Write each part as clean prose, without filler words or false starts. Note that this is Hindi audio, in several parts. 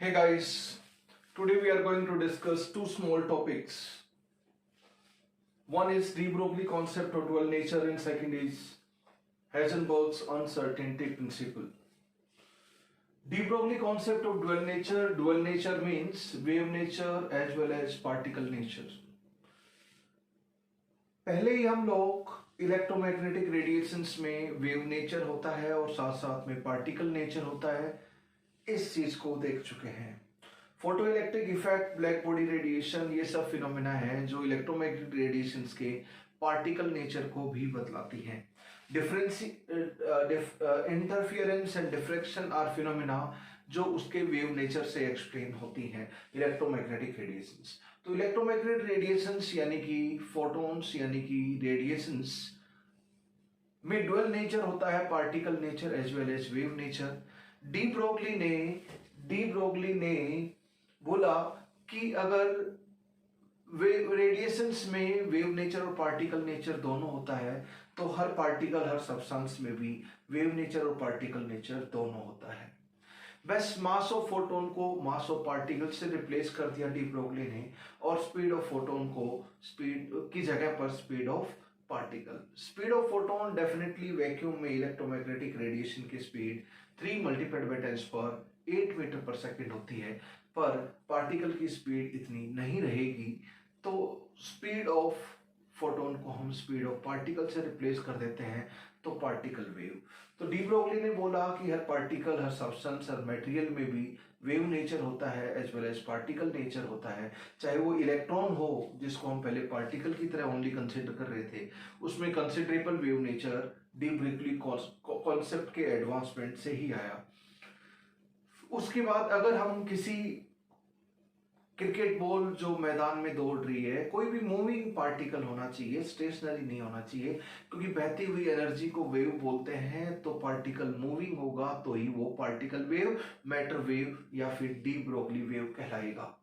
Hey guys, today we are going to discuss two small topics. One is de Broglie concept of dual nature and second is Heisenberg's uncertainty principle. De Broglie concept of dual nature means wave nature as well as particle nature. पहले ही हम लोग इलेक्ट्रोमैग्नेटिक रेडिएशंस में वेव नेचर होता है और साथ साथ में पार्टिकल नेचर होता है, इस चीज को देख चुके हैं। Photo electric effect, black body radiation, ये सब फिनोमेना है जो इलेक्ट्रोमैग्नेटिक रेडिएशंस के पार्टिकल नेचर को भी बतलाती हैं। Interference and diffraction are phenomena जो उसके वेव नेचर से एक्सप्लेन होती हैं इलेक्ट्रोमैग्नेटिक रेडिएशंस। तो इलेक्ट्रोमैग्नेटिक रेडिएशंस यानी कि फोटॉन्स यानी कि रेडिएशंस में डुअल नेचर होता है, particle nature as well as wave nature. De Broglie ने बोला कि अगर रेडिएशंस में वेव नेचर और पार्टिकल नेचर दोनों होता है तो हर पार्टिकल हर सब्सटेंस में भी वेव नेचर और पार्टिकल नेचर दोनों होता है। बस मास ऑफ फोटोन को मास ऑफ पार्टिकल से रिप्लेस कर दिया डी ब्रोगली ने और स्पीड ऑफ फोटोन को स्पीड की जगह पर speed of particle. Speed of photon definitely vacuum में इलेक्ट्रोमैग्नेटिक रेडिएशन की स्पीड 3 मल्टीप्लाइड बाय 10⁻8 मीटर पर सेकंड होती है, पर पार्टिकल की स्पीड इतनी नहीं रहेगी। तो स्पीड ऑफ फोटोन को हम स्पीड ऑफ पार्टिकल से रिप्लेस कर देते हैं तो पार्टिकल वेव। तो डी ब्रोगली ने बोला कि हर पार्टिकल हर सब्सटेंस हर मटेरियल में भी वेव नेचर होता है as well as particle nature होता है। चाहे वो इलेक्ट्रॉन हो जिसको हम पहले पार्टिकल की तरह ओनली कंसिडर कर रहे थे, उसमें considerable wave nature de Broglie concept के एडवांसमेंट से ही आया। उसके बाद अगर हम किसी क्रिकेट बॉल जो मैदान में दौड़ रही है, कोई भी मूविंग पार्टिकल होना चाहिए, स्टेशनरी नहीं होना चाहिए, क्योंकि बहती हुई एनर्जी को वेव बोलते हैं। तो पार्टिकल मूविंग होगा तो ही वो पार्टिकल वेव, मैटर वेव या फिर डी ब्रोगली वेव कहलाएगा।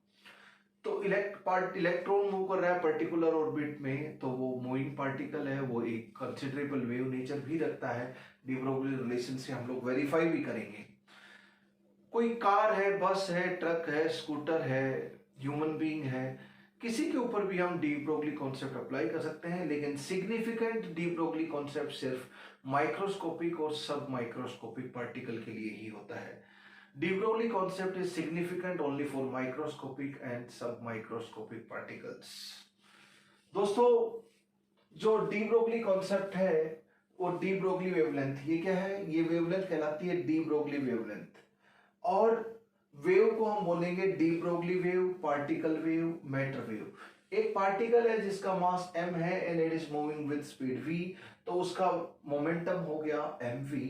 तो इलेक्ट्रॉन मूव कर रहा है पर्टिकुलर ऑर्बिट में तो वो मूविंग पार्टिकल है, वो एक कंसिडरेबल वेव नेचर भी रखता है। डी ब्रोगली रिलेशन से हम लोग वेरीफाई भी करेंगे। कोई कार है, बस है, ट्रक है, स्कूटर है, ह्यूमन बीइंग है, किसी के ऊपर भी हम डी ब्रोगली कॉन्सेप्ट अप्लाई कर सकते हैं, लेकिन सिग्निफिकेंट डी ब्रोगली कॉन्सेप्ट सिर्फ माइक्रोस्कोपिक और सब माइक्रोस्कोपिक पार्टिकल के लिए ही होता है। De Broglie concept is significant only for microscopic and सब माइक्रोस्कोपिक पार्टिकल्स। दोस्तों, जो डी ब्रोगली कॉन्सेप्ट है वो डी ब्रोगली वेवलेंथ, ये क्या है? ये वेवलेंथ कहलाती है डी ब्रोगली वेवलेंथ। और वेव को हम बोलेंगे D Broglie wave, particle wave, matter wave. एक पार्टिकल है जिसका मास m है and it is moving with speed v, तो उसका मोमेंटम हो गया mv।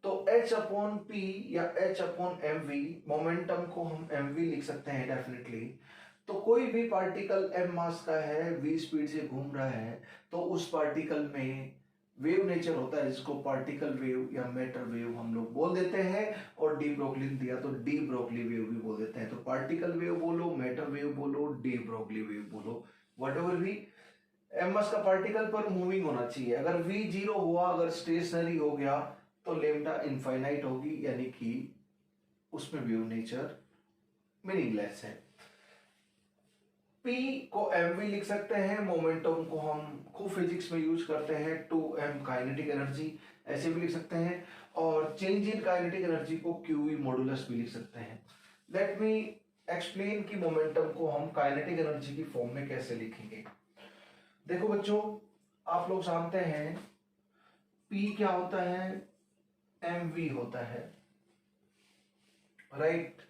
तो h अपॉन p या h अपॉन mv, मोमेंटम को हम mv लिख सकते हैं डेफिनेटली। तो कोई भी पार्टिकल m मास का है, v स्पीड से घूम रहा है, तो उस पार्टिकल में वेव नेचर होता है जिसको पार्टिकल वेव या मैटर वेव हम लोग बोल देते हैं। और डी ब्रोगली दिया तो डी ब्रोगली वेव भी बोल देते हैं। तो पार्टिकल वेव बोलो, मैटर वेव बोलो, डी ब्रोगली वेव बोलो, व्हाटएवर भी एम एस का पार्टिकल पर मूविंग होना चाहिए। अगर वी जीरो हुआ, अगर स्टेशनरी हो गया तो लेमडा इनफाइनाइट होगी, यानी कि उसमें वेव नेचर मीनिंगलेस है। P को mv लिख सकते हैं, मोमेंटम को हम खूब फिजिक्स में यूज करते हैं 2m काइनेटिक एनर्जी ऐसे भी लिख सकते हैं, और चेंज इन काइनेटिक एनर्जी को QE मॉडुलस भी लिख सकते हैं। लेट मी एक्सप्लेन कि मोमेंटम को हम काइनेटिक एनर्जी की फॉर्म में कैसे लिखेंगे। देखो बच्चों, आप लोग जानते हैं P क्या होता है? mv होता है, राइट।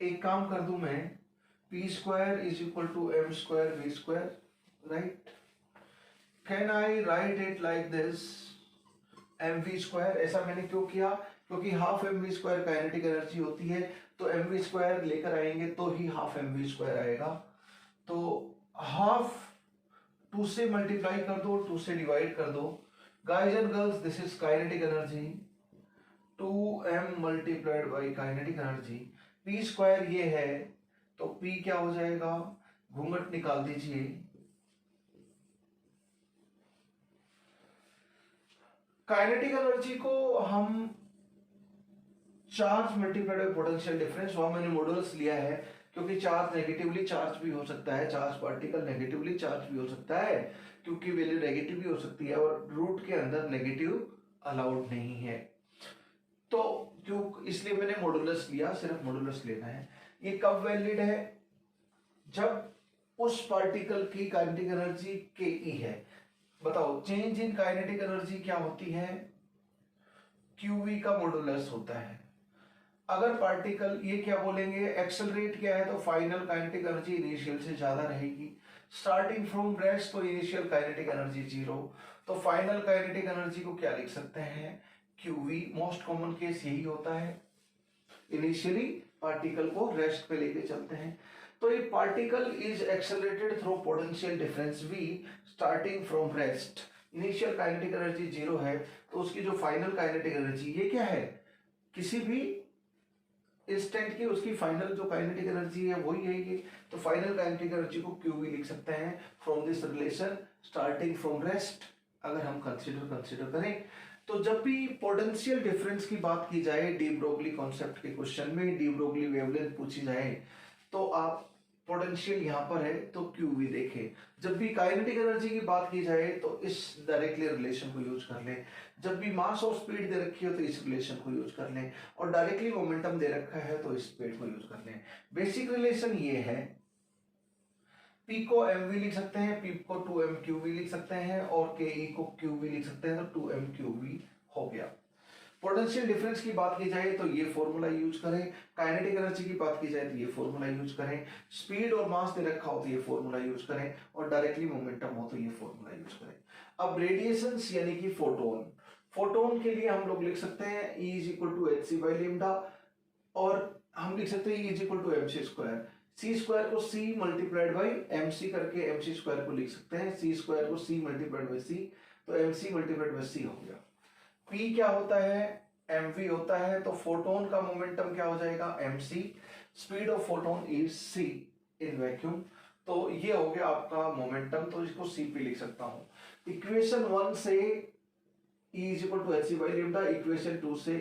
एक काम कर दूं मैं, p square is equal to m square v square, right? Can I write it like this? mv square, ऐसा मैंने क्यों किया? क्योंकि half mv square kinetic energy होती है, तो mv square लेकर आएंगे तो ही हाफ mv square आएगा। तो हाफ 2 से मल्टीप्लाई कर दो, 2 से डिवाइड कर दो। Guys and girls, this is kinetic energy, 2m multiplied by kinetic energy. p square ये है, तो P क्या हो जाएगा? घूंघट निकाल दीजिए, काइनेटिक एनर्जी को हम charge multiplied by potential difference, वहां मैंने मॉडुलस लिया है क्योंकि चार्ज नेगेटिवली चार्ज भी हो सकता है, चार्ज पार्टिकल नेगेटिवली चार्ज भी हो सकता है, क्योंकि वैल्यू नेगेटिव भी हो सकती है और रूट के अंदर नेगेटिव अलाउड नहीं है। तो क्यों, इसलिए मैंने मॉडुलस लिया, सिर्फ मॉडुलस लेना है। ये कब वैलिड है? जब उस पार्टिकल की काइनेटिक एनर्जी के है। बताओ, चेंज इन काइनेटिक एनर्जी क्या होती है? क्यूवी का मॉडुलस होता है। अगर पार्टिकल, ये क्या बोलेंगे, एक्सेलरेट किया है तो फाइनल काइनेटिक एनर्जी इनिशियल से ज्यादा रहेगी। स्टार्टिंग फ्रॉम रेस्ट तो इनिशियल काइनेटिक एनर्जी 0, तो फाइनल काइनेटिक एनर्जी को क्या लिख सकते हैं? क्यूवी। मोस्ट कॉमन केस यही होता है, इनिशियली पार्टिकल को रेस्ट पे लेके चलते हैं। तो ये particle is accelerated through potential difference v starting from rest. Initial kinetic energy 0 है, तो उसकी जो फाइनल काइनेटिक एनर्जी, ये क्या है, किसी भी इंस्टेंट की उसकी फाइनल जो काइनेटिक एनर्जी है वही है ये। तो फाइनल काइनेटिक एनर्जी को क्यूवी लिख सकते हैं from this relation starting from rest. अगर हम कंसीडर करें तो जब भी पोटेंशियल डिफरेंस की बात की जाए, डी ब्रोगली कॉन्सेप्ट के क्वेश्चन में डी ब्रोगली वेवलेंथ पूछी जाए, तो आप पोटेंशियल यहां पर है तो क्यूवी देखें। जब भी काइनेटिक एनर्जी की बात की जाए तो इस डायरेक्टली रिलेशन को यूज कर लें। जब भी मास और स्पीड दे रखी हो तो इस रिलेशन को यूज कर लें, और डायरेक्टली मोमेंटम दे रखा है तो इस स्पीड को यूज कर लें। बेसिक रिलेशन ये है, P को mv लिख सकते हैं, P को 2mqv लिख सकते हैं, और ke को qv लिख सकते हैं, तो 2mqv हो गया। पोटेंशियल डिफरेंस की बात की जाए तो ये फॉर्मूला यूज करें, काइनेटिक एनर्जी की बात की जाए तो ये फॉर्मूला यूज करें, स्पीड और मास दे रखा हो तो ये फॉर्मूला यूज करें, और डायरेक्टली मोमेंटम हो तो ये फॉर्मूला यूज करें। अब रेडिएशंस यानी कि फोटोन, फोटोन के लिए हम लोग लिख सकते हैं E is equal to hc by lambda, और हम लिख सकते हैं E is equal to mc square. C square को c मल्टीप्लाइड बाई mc करके mc स्क्वायर को लिख सकते हैं, c स्क्वायर को c मल्टीप्लाइड बाई c, तो mc मल्टीप्लाइड बाई c हो गया। p क्या होता है? mv होता है, तो फोटोन का मोमेंटम क्या हो जाएगा? mc। Speed of photon is c in vacuum, तो ये हो गया आपका मोमेंटम, तो इसको cp लिख सकता हूं। इक्वेशन 1 से E is equal to hc by lambda, equation 2 से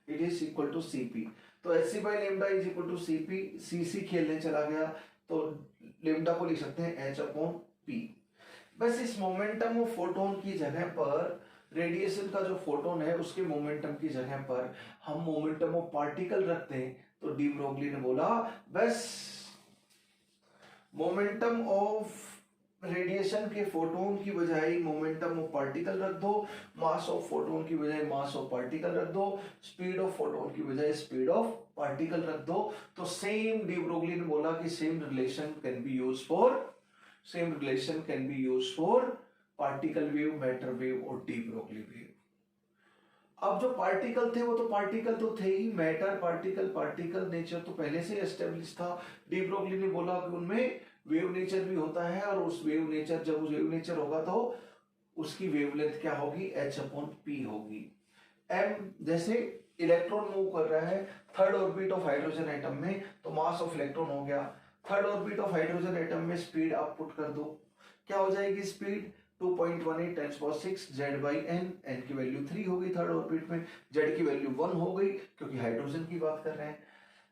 it is equal to cp, तो hc by lambda is equal to cp, cc खेलने चला गया तो लेमडा को लिख सकते हैं h अपॉन p। बस इस मोमेंटम ऑफ फोटोन की जगह पर, रेडिएशन का जो फोटोन है उसके मोमेंटम की जगह पर हम मोमेंटम ऑफ पार्टिकल रखते हैं, तो डी ब्रोगली ने बोला बस मोमेंटम ऑफ रेडिएशन के फोटोन की बजाय मोमेंटम ऑफ पार्टिकल रख दो, मास ऑफ फोटोन की बजाय मास ऑफ पार्टिकल रख दो, स्पीड ऑफ फोटोन की बजाय स्पीड ऑफ पार्टिकल रख दो। तो सेम डी ब्रोगली ने बोला कि same relation can be used for particle wave, matter wave और डी ब्रोगली वेव। अब जो पार्टिकल थे वो तो पार्टिकल तो थे ही, मैटर पार्टिकल नेचर तो पहले से एस्टेब्लिश था। डी ब्रोगली ने बोला कि उनमें वेव नेचर भी होता है, और उस वेव नेचर, जब उस वेव नेचर होगा तो उसकी वेवलेंथ क्या होगी? h अपॉन p होगी। m जैसे इलेक्ट्रॉन मूव कर रहा है third orbit of hydrogen atom में, तो मास ऑफ इलेक्ट्रॉन हो गया। Third orbit of hydrogen atom में स्पीड आप पुट कर दो, क्या हो जाएगी स्पीड? 2.18 10⁶ z बाई n की वैल्यू 3 हो गई थर्ड ऑर्बिट में, z की वैल्यू 1 हो गई क्योंकि हाइड्रोजन की बात कर रहे हैं।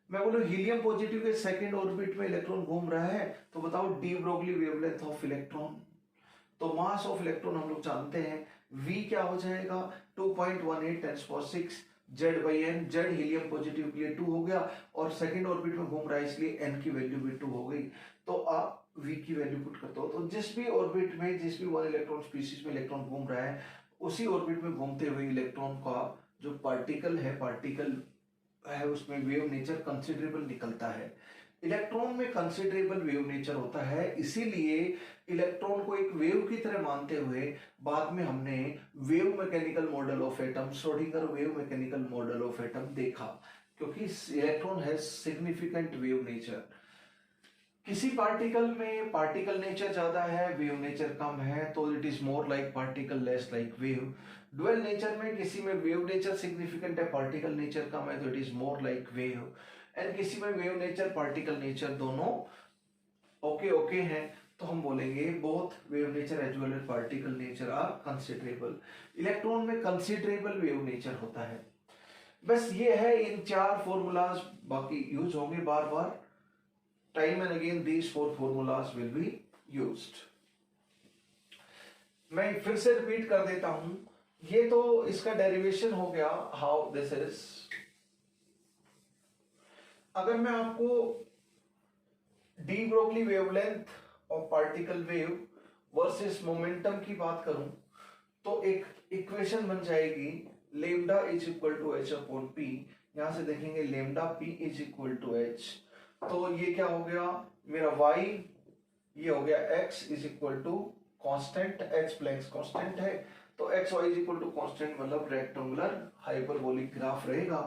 मैं बोलूं हीलियम पॉजिटिव के सेकंड ऑर्बिट में इलेक्ट्रॉन घूम रहा है, तो बताओ D Broglie wavelength of electron, तो मास ऑफ इलेक्ट्रॉन हम लोग जानते हैं v क्या हो जाएगा? 2.18 10⁶ z by n, z helium positive के लिए 2 हो गया, और सेकंड ऑर्बिट में घूम रहा है इसलिए n की वैल्यू भी 2 हो गई। तो आप v की वैल्यू पुट करते हो, तो जिस भी ऑर्बिट में, जिस भी वन इलेक्ट्रॉन स्पीशीज में इलेक्ट्रॉन घूम रहा है, उसी ऑर्बिट में घूमते हुए इलेक्ट्रॉन का जो पार्टिकल है उसमें वेव नेचर कंसिडरेबल निकलता है। इलेक्ट्रॉन में कंसिडरेबल वेव नेचर होता है, इसीलिए इलेक्ट्रॉन को एक वेव की तरह मानते हुए बाद में हमने wave mechanical model of atom, Schrodinger wave mechanical model of atom देखा, क्योंकि इलेक्ट्रॉन है सिग्निफिकेंट वेव नेचर। किसी पार्टिकल में पार्टिकल नेचर ज्यादा है, वेव नेचर कम है, तो it is more like particle less like wave. Dual nature में किसी में वेव नेचर सिग्निफिकेंट है, पार्टिकल नेचर कम है, तो it is more like wave. And किसी में वेव नेचर पार्टिकल नेचर दोनों ओके हैं, तो हम बोलेंगे both wave nature as well as particle nature are considerable. Electron में कंसिडरेबल वेव नेचर होता है। बस ये है, इन 4 फॉर्मूलाज बाकी यूज होंगे बार बार, time and again these 4 formulas will be used. मैं फिर से रिपीट कर देता हूं, ये तो इसका डेरिवेशन हो गया, हाउ दिस इज। अगर मैं आपको de Broglie wavelength of particle wave versus momentum की बात करूं, तो एक इक्वेशन बन जाएगी lambda is equal to h upon p. यहां से देखेंगे lambda p is equal to h, तो ये क्या हो गया मेरा y, ये हो गया x is equal to constant, h Planck's constant है, तो x y is equal to constant, मतलब रेक्टेंगुलर हाइपरबोलिक ग्राफ रहेगा।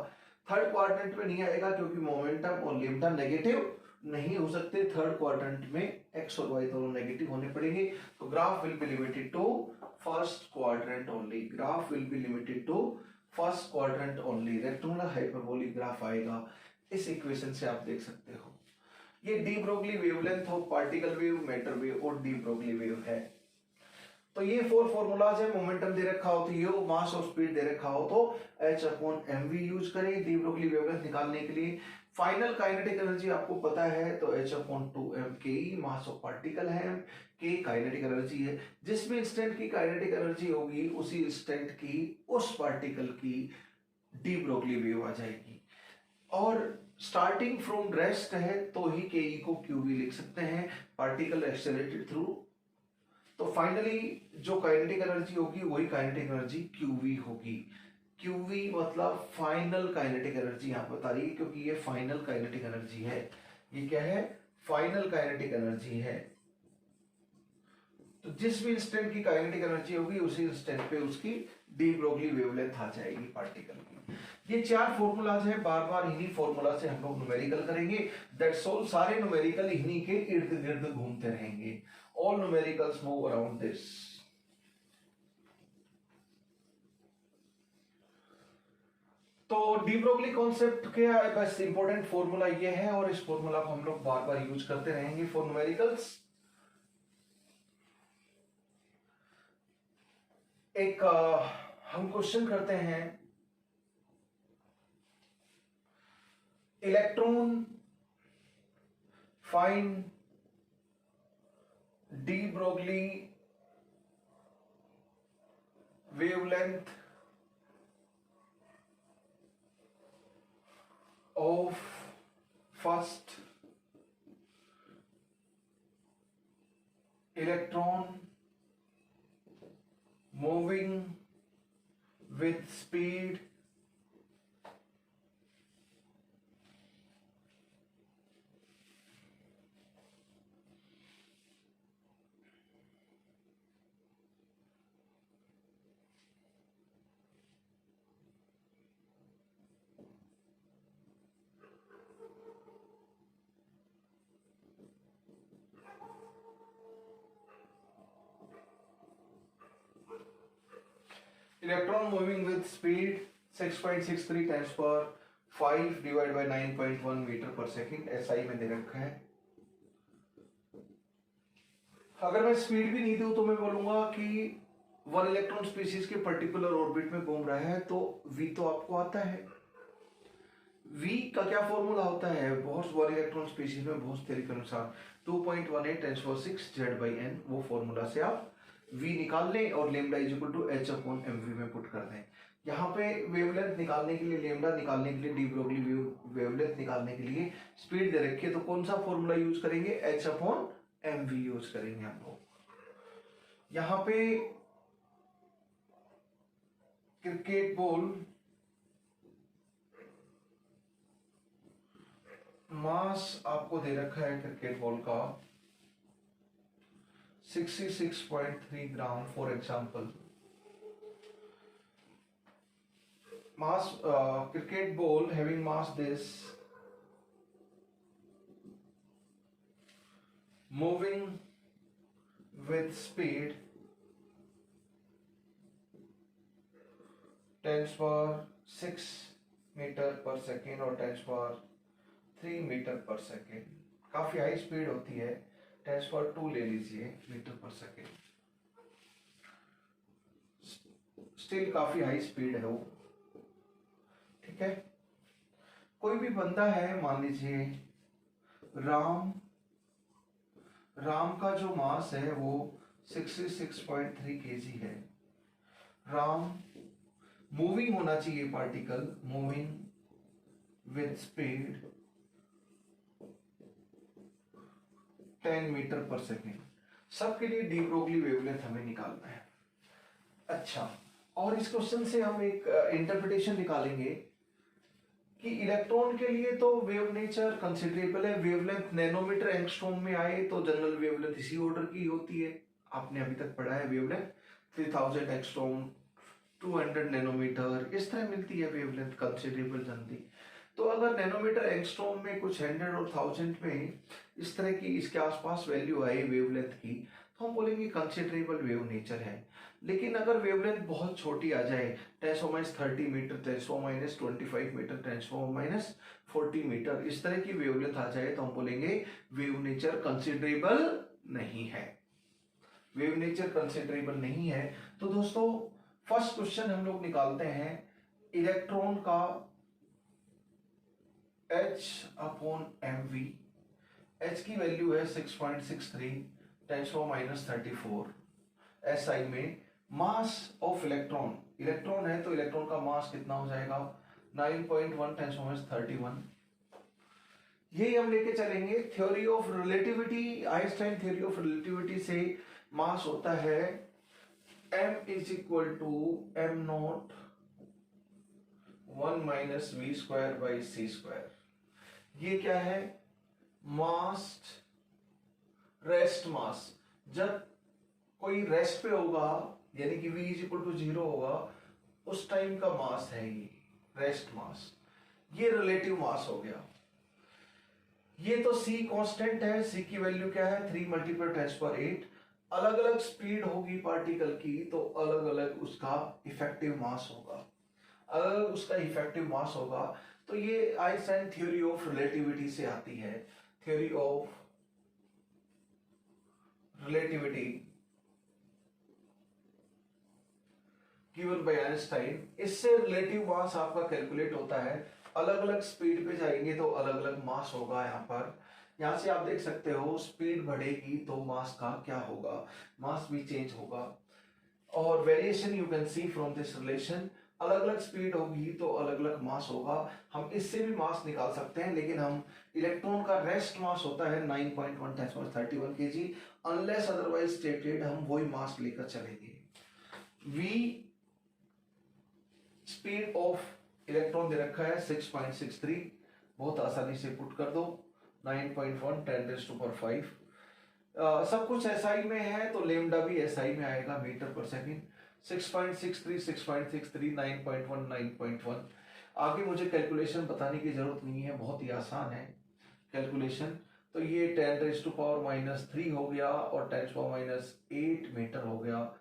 थर्ड क्वाड्रेंट में नहीं आएगा क्योंकि मोमेंटम और लेमडा नेगेटिव नहीं हो सकते, थर्ड क्वाड्रेंट में एक्स और वाई दोनों नेगेटिव होने पड़ेंगे, तो graph will be limited to first quadrant only, graph will be limited to first quadrant only, rectangular hyperbolic graph आएगा। इस इक्वेशन से आप देख सकते हो ये de Broglie wavelength of particle wave, matter wave और डी ब्रोगली वेव है। तो ये 4 फॉर्मूलाज है, मोमेंटम दे रखा हो तो ये, मास और स्पीड दे रखा हो तो h अपॉन mv यूज करें डी ब्रोगली वेवलेंथ निकालने के लिए। फाइनल काइनेटिक एनर्जी आपको पता है, तो h अपॉन 2m के मास ऑफ पार्टिकल है, के काइनेटिक एनर्जी है, जिसमें इंस्टेंट की काइनेटिक एनर्जी होगी उसी इंस्टेंट की उस पार्टिकल की डी ब्रोगली वेव आ जाएगी। और स्टार्टिंग फ्रॉम रेस्ट है तो ही के को क्यूवी लिख सकते हैं, पार्टिकल एक्सेलरेटेड थ्रू, तो फाइनली जो काइनेटिक एनर्जी होगी वही काइनेटिक एनर्जी क्यूवी होगी। क्यूवी मतलब फाइनल काइनेटिक एनर्जी यहां बता रही है, क्योंकि ये फाइनल काइनेटिक एनर्जी है। ये क्या है, फाइनल काइनेटिक एनर्जी है। तो जिस भी इंस्टेंट की काइनेटिक एनर्जी होगी उसी इंस्टेंट पे उसकी डी ब्रोगली वेवलेंथ आ जाएगी पार्टिकल की। ये 4 फॉर्मूलाज है, बार बार इन्हीं फॉर्मूला से हम लोग न्यूमेरिकल करेंगे, दैट्स ऑल। सारे न्यूमेरिकल इन्हीं के इर्द गिर्द घूमते रहेंगे, all numericals move around this. तो डी ब्रोगली कॉन्सेप्ट क्या है, बस इंपॉर्टेंट फॉर्मूला ये है, और इस फॉर्मूला को हम लोग बार बार यूज करते रहेंगे फॉर न्यूमेरिकल्स। एक हम क्वेश्चन करते हैं, electron find D Broglie wavelength of first electron moving with speed electron moving with speed 6.63 times per 5 divided by 9.1 metre पर सेकेंड, SI में दे रखा है। अगर मैं स्पीड भी नहीं दूं तो मैं बोलूंगा कि 1 इलेक्ट्रॉन स्पीसीज के पर्टिकुलर ऑर्बिट में घूम रहा है, तो V तो आपको आता है। V का क्या फॉर्मूला होता है, बहुत 1 इलेक्ट्रॉन स्पीसीज में बहुत थ्योरी के अनुसार 2.18 10 6 Z/n, वो फॉर्मूला से आप V निकाल लें और lambda is equal to h upon mv में पुट कर दें। यहाँ पे वेवलेंथ निकालने के लिए, लेमडा निकालने के लिए, डी ब्रोगली वेवलेंथ निकालने के लिए स्पीड दे रखी है, तो कौन सा फॉर्मूला यूज करेंगे, h अपॉन mv यूज करेंगे हम लोग। यहाँ पे क्रिकेट बॉल मास आपको दे रखा है क्रिकेट बॉल का 66.3 gram for example. mass cricket ball having mass this, moving with speed 10 power 6 metre पर सेकेंड और 10 power 3 मीटर पर सेकेंड, काफी हाई स्पीड होती है, 10 power 2 ले लीजिए मीटर पर सेकेंड, स्टिल काफी हाई स्पीड है वो, ठीक है। कोई भी बंदा है, मान लीजिए राम का जो मास है वो 66.3 kg है। राम मूविंग होना चाहिए, particle moving with speed 10 meter पर सेकेंड। सबके लिए डी ब्रोगली वेवलेंथ हमें निकालना है। अच्छा, और इस क्वेश्चन से हम एक इंटरप्रिटेशन निकालेंगे कि इलेक्ट्रॉन के लिए तो वेव नेचर कंसिडरेबल है। वेवलेंथ नैनोमीटर एंगस्ट्रॉम में आए तो जनरल वेवलेंथ इसी ऑर्डर की होती है। आपने अभी तक पढ़ा है वेवलेंथ 3000 एंगस्ट्रॉम 200 नैनोमीटर इस तरह मिलती है वेवलेंथ कंसिडरेबल जनरली। तो अगर नैनोमीटर एंगस्ट्रॉम में कुछ 100 और 1000 में इस तरह की इसके आसपास वैल्यू आई वेवलेंथ की, तो हम बोलेंगे कंसिडरेबल वेव नेचर है। लेकिन अगर वेवलेंथ बहुत छोटी आ जाए, 10⁻30 मीटर, 10⁻25 मीटर, 10⁻40 मीटर, इस तरह की वेवलेंथ आ जाए तो हम बोलेंगे वेव नेचर कंसिडरेबल नहीं है। वेव नेचर कंसिडरेबल नहीं है। तो दोस्तों फर्स्ट क्वेश्चन हम लोग निकालते हैं इलेक्ट्रॉन का H/mv। H की वैल्यू है 6.63 10⁻34 SI में। मास ऑफ इलेक्ट्रॉन, इलेक्ट्रॉन है तो इलेक्ट्रॉन का मास कितना हो जाएगा 9.1 10⁻31। यही हम लेके चलेंगे। Theory of relativity, Einstein theory of relativity से मास होता है m = m0 1 - v²/c²। ये क्या है, मास, रेस्ट मास। जब कोई रेस्ट पे होगा यानी कि v = 0 होगा, उस टाइम का मास है ये रेस्ट मास। ये रिलेटिव मास हो गया। ये तो c कांस्टेंट है, c की वैल्यू क्या है 3 × 10⁸। अलग अलग स्पीड होगी पार्टिकल की तो अलग अलग उसका इफेक्टिव मास होगा। अगर उसका इफेक्टिव मास होगा तो ये आइंस्टाइन थ्योरी ऑफ रिलेटिविटी से आती है। Theory of relativity given by Einstein, इससे रिलेटिव मास आपका कैलकुलेट होता है। अलग अलग स्पीड पे जाएंगे तो अलग अलग मास होगा। यहाँ पर यहाँ से आप देख सकते हो स्पीड बढ़ेगी तो मास का क्या होगा, मास भी चेंज होगा। और variation you can see from this relation, अलग अलग स्पीड होगी तो अलग अलग मास होगा। हम इससे भी मास निकाल सकते हैं, लेकिन हम इलेक्ट्रॉन का रेस्ट मास होता है 9.1 10⁻31 kg। अनलेस अदरवाइज स्टेटेड हम वही मास लेकर चलेंगे। v स्पीड ऑफ इलेक्ट्रॉन दे रखा है 6.63, बहुत आसानी से पुट कर दो 9.1 10⁵। सब कुछ SI में है तो लेमडा भी SI में आएगा मीटर पर सेकंड। 6.63 6.63 9.1 9.1। आगे मुझे कैलकुलेशन बताने की जरूरत नहीं है, बहुत ही आसान है कैलकुलेशन। तो ये 10⁻³ हो गया और 10⁻8 मीटर हो गया,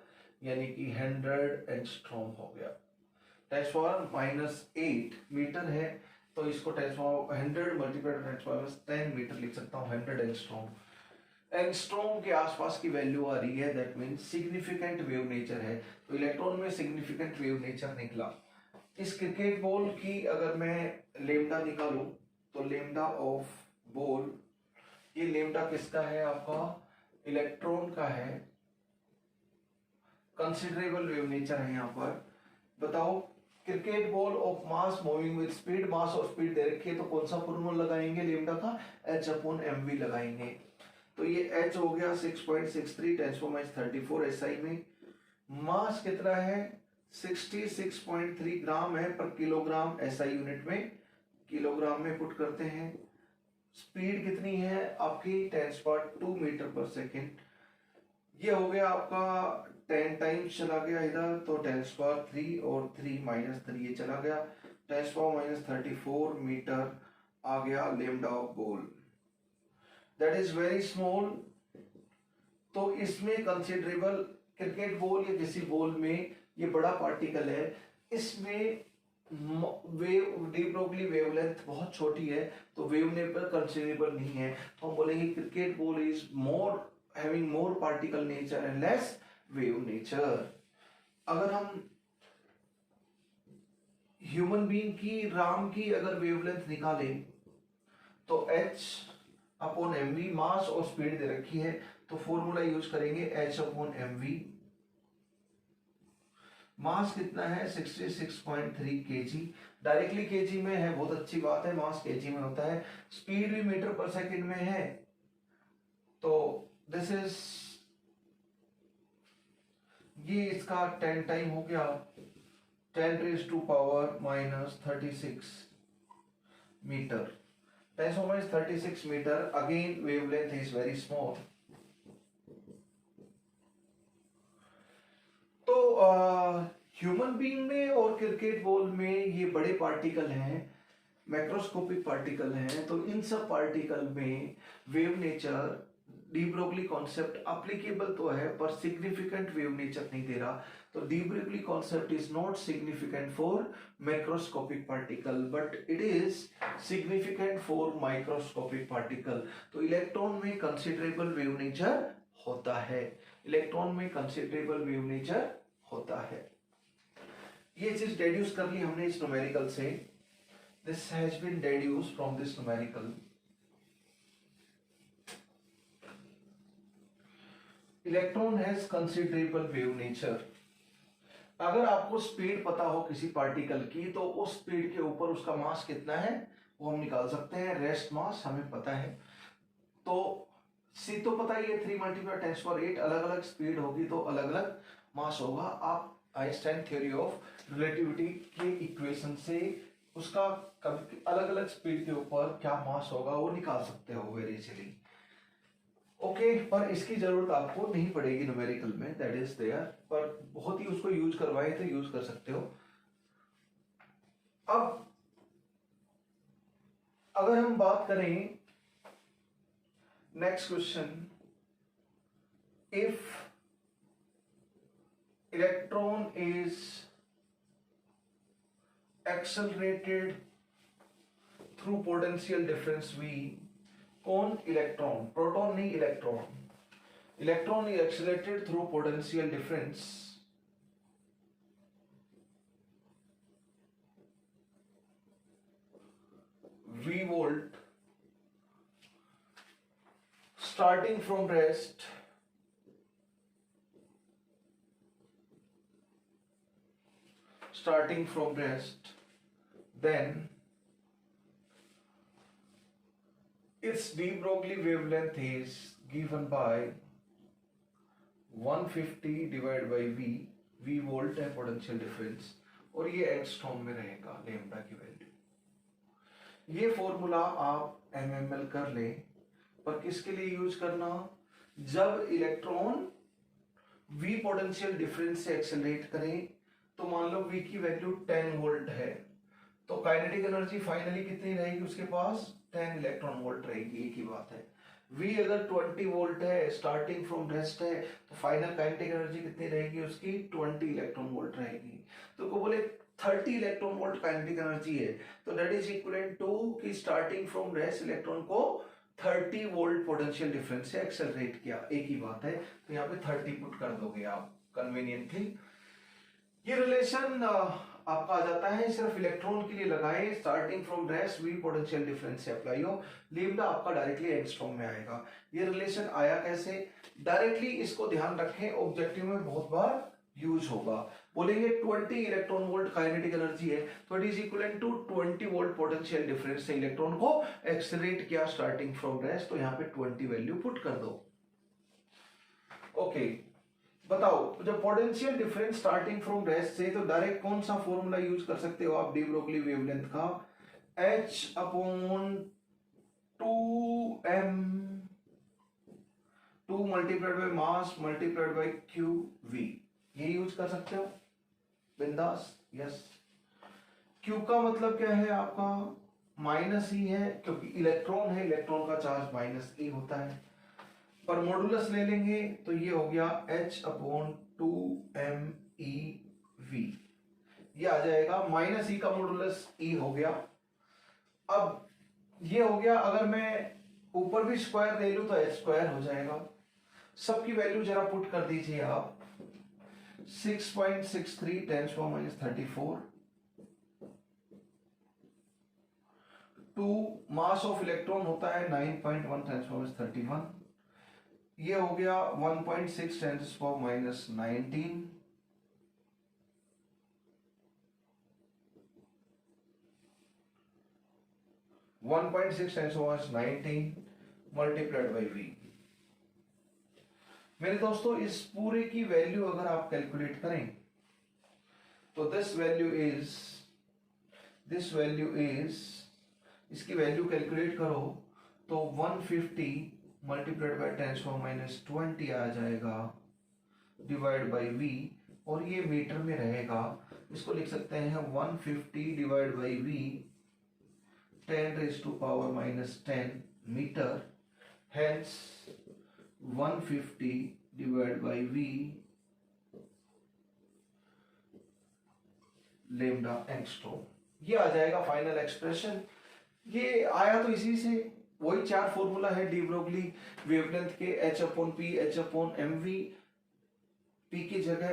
यानी कि 100 एंगस्ट्रॉम हो गया। 10⁻8 मीटर है तो इसको 100 × 10 मीटर लिख सकता हूँ, 100 एंगस्ट्रॉम। एंगस्ट्रॉम के आसपास की वैल्यू आ रही है, that means significant wave nature है। तो इलेक्ट्रॉन में सिग्निफिकेंट वेव नेचर निकला। इस क्रिकेट बॉल की अगर मैं लेमडा निकालूं तो लेमडा ऑफ बॉल, ये लेमडा किसका है आपका इलेक्ट्रॉन का है, कंसिडरेबल वेव नेचर है। यहाँ पर बताओ cricket ball of mass moving with speed, mass और स्पीड दे रखी है तो कौन सा फॉर्मूला लगाएंगे लेमडा का, H/mv लगाएंगे। तो ये H हो गया 6.63 10⁻34 SI में। मास कितना है 66.3 ग्राम है पर किलोग्राम SI यूनिट में, किलोग्राम में पुट करते हैं। स्पीड कितनी है आपकी 10⁻2 मीटर पर सेकेंड। ये हो गया आपका 10 टाइम्स चला गया इधर तो 10⁻3 और 3 - 3 ये चला गया, 10⁻34 मीटर आ गया lambda of ball. That is very small. तो इसमें कंसिडरेबल क्रिकेट बॉल या किसी बॉल में ये बड़ा पार्टिकल है, इसमें वेव डी ब्रोगली वेवलेंथ बहुत छोटी है तो वेव नेचर कंसिडरेबल नहीं है। तो हम बोलेंगे cricket ball is more having more particle nature and less wave nature. अगर हम ह्यूमन बीइंग की राम की अगर वेवलेंथ निकालें तो h अपॉन एम वी, मास और स्पीड दे रखी है तो फॉर्मूला यूज करेंगे h अपॉन एम वी। मास कितना है 66.3 केजी, डायरेक्टली केजी में है, बहुत अच्छी बात है, मास केजी में होता है। स्पीड भी मीटर पर सेकंड में है, तो दिस इज, ये इसका 10 टाइम हो गया, 10⁻⁻36 meter, 10⁻36 meter. Again wavelength is very small. तो ह्यूमन बीइंग में और क्रिकेट बॉल में ये बड़े पार्टिकल हैं, मैक्रोस्कोपिक पार्टिकल हैं, तो इन सब पार्टिकल में wave nature, de Broglie concept applicable तो है पर सिग्निफिकेंट वेव नेचर नहीं दे रहा। तो de Broglie concept is not significant for macroscopic particle but it is significant for microscopic particle. तो इलेक्ट्रॉन में कंसिडरेबल वेव नेचर होता है, इलेक्ट्रॉन में कंसिडरेबल वेव नेचर होता है। ये चीज डेड्यूस कर ली हमने इस न्यूमेरिकल से, this has been deduced from this numerical. Electron has considerable wave nature. अगर आपको स्पीड पता हो किसी पार्टिकल की तो उस स्पीड के ऊपर उसका मास कितना है वो हम निकाल सकते हैं, रेस्ट मास हमें पता है। तो सी तो पता ही है 3 × 10⁸, अलग अलग स्पीड होगी तो अलग अलग मास होगा। आप आइंस्टाइन थ्योरी ऑफ रिलेटिविटी के इक्वेशन से उसका अलग अलग स्पीड के ऊपर क्या मास होगा वो निकाल सकते हो वेरी इजीली। ओके, पर इसकी जरूरत आपको नहीं पड़ेगी न्यूमेरिकल में, दैट इज देयर, पर बहुत ही उसको यूज करवाए तो यूज कर सकते हो। अब अगर हम बात करें next question, if electron is accelerated through potential difference V, कौन इलेक्ट्रॉन, प्रोटॉन नहीं electron, electron is accelerated through potential difference V volt starting from rest then its de Broglie wavelength is given by 150 divided by V volt है पोटेंशियल डिफरेंस, और ये एंगस्ट्रॉम में रहेगा लैम्डा की वैल्यू। ये फॉर्मूला आप एमएमएल कर ले, पर किसके लिए यूज करना, जब इलेक्ट्रॉन V पोटेंशियल डिफरेंस से एक्सेलरेट करें तो मान लो V की वैल्यू 10 वोल्ट है, तो काइनेटिक एनर्जी फाइनली कितनी रहेगी उसके पास, 10 इलेक्ट्रॉन वोल्ट रहेगी। एक ही बात है, V अगर 20 वोल्ट है, स्टार्टिंग फ्रॉम रेस्ट है, तो फाइनल काइनेटिक एनर्जी कितनी रहेगी उसकी, 20 इलेक्ट्रॉन वोल्ट रहेगी। तो को बोले 30 इलेक्ट्रॉन वोल्ट काइनेटिक एनर्जी है, तो दैट इज इक्विवेलेंट टू कि स्टार्टिंग फ्रॉम रेस्ट इलेक्ट्रॉन को 30 वोल्ट पोटेंशियल डिफरेंस से एक्सेलरेट किया। एक ही बात है, तो यहाँ पे 30 पुट कर दोगे आप कन्वीनियंटली। ये रिलेशन आपका आ जाता है, सिर्फ इलेक्ट्रॉन के लिए लगाए, starting from rest V potential difference से अप्लाई हो, लैम्डा आपका डायरेक्टली एंगस्ट्रॉम में आएगा। ये रिलेशन आया कैसे, डायरेक्टली इसको ध्यान रखें, ऑब्जेक्टिव में बहुत बार यूज होगा। बोलेंगे 20 इलेक्ट्रॉन वोल्ट काइनेटिक एनर्जी है, तो it is equivalent to 20 volt potential difference से इलेक्ट्रॉन को एक्सेलरेट किया स्टार्टिंग फ्रॉम रेस्ट, तो यहाँ पे 20 वैल्यू पुट कर दो। ओके, बताओ जब potential difference starting from rest से, तो डायरेक्ट कौन सा फॉर्मूला यूज कर सकते हो आप डी ब्रोगली वेवलेंथ का, H upon 2m 2 multiplied by mass multiplied by QV, ये यूज कर सकते हो बिंदास। यस, Q का मतलब क्या है आपका, माइनस ही है, क्योंकि इलेक्ट्रॉन है, इलेक्ट्रॉन का चार्ज माइनस E होता है, पर मॉडुलस ले लेंगे तो ये हो गया H अपॉन 2mEV, ये आ जाएगा, माइनस E का मॉडुलस E हो गया। अब ये हो गया, अगर मैं ऊपर भी स्क्वायर ले लूं तो h स्क्वायर हो जाएगा। सबकी वैल्यू जरा पुट कर दीजिए आप, 6.63 10⁻⁻34 टू मास ऑफ इलेक्ट्रॉन होता है 9.1 × 10⁻31, ये हो गया 1.6 × 10⁻19, 1.6 × 10⁻19 मल्टीप्लाइड बाई वी। मेरे दोस्तों इस पूरे की वैल्यू अगर आप कैलकुलेट करें तो दिस वैल्यू इज इसकी वैल्यू कैलकुलेट करो तो 150 मल्टीप्लाइड बाई 10⁻20 आ जाएगा डिवाइड बाई वी, और ये मीटर में रहेगा। इसको लिख सकते हैं 150 divide by v 10⁻⁻10 meter, hence 150 divide by v lambda angstrom. ये आ जाएगा फाइनल एक्सप्रेशन। ये आया तो इसी से, वही चार फॉर्मूला है डी ब्रोगली वेवलेंथ के, H/P H/mv, P की जगह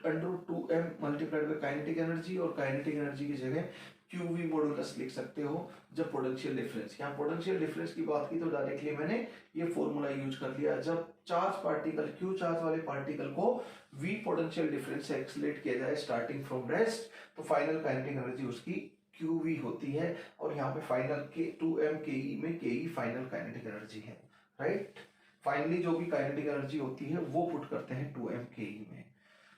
√2m multiplied by kinetic energy, और काइनेटिक एनर्जी की जगह QV मॉडुलस लिख सकते हो जब पोटेंशियल डिफरेंस। यहाँ पोटेंशियल डिफरेंस की बात की तो डायरेक्टली मैंने ये फॉर्मूला यूज कर लिया। जब चार्ज पार्टिकल Q चार्ज वाले पार्टिकल को V पोटेंशियल डिफरेंस से एक्सलेट किया जाए स्टार्टिंग फ्रॉम रेस्ट, तो फाइनल काइनेटिक एनर्जी उसकी QV होती है, और यहाँ पे फाइनल के 2m KE में KE फाइनल काइनेटिक एनर्जी है, राइट। फाइनली जो भी काइनेटिक एनर्जी होती है वो पुट करते हैं 2m KE में।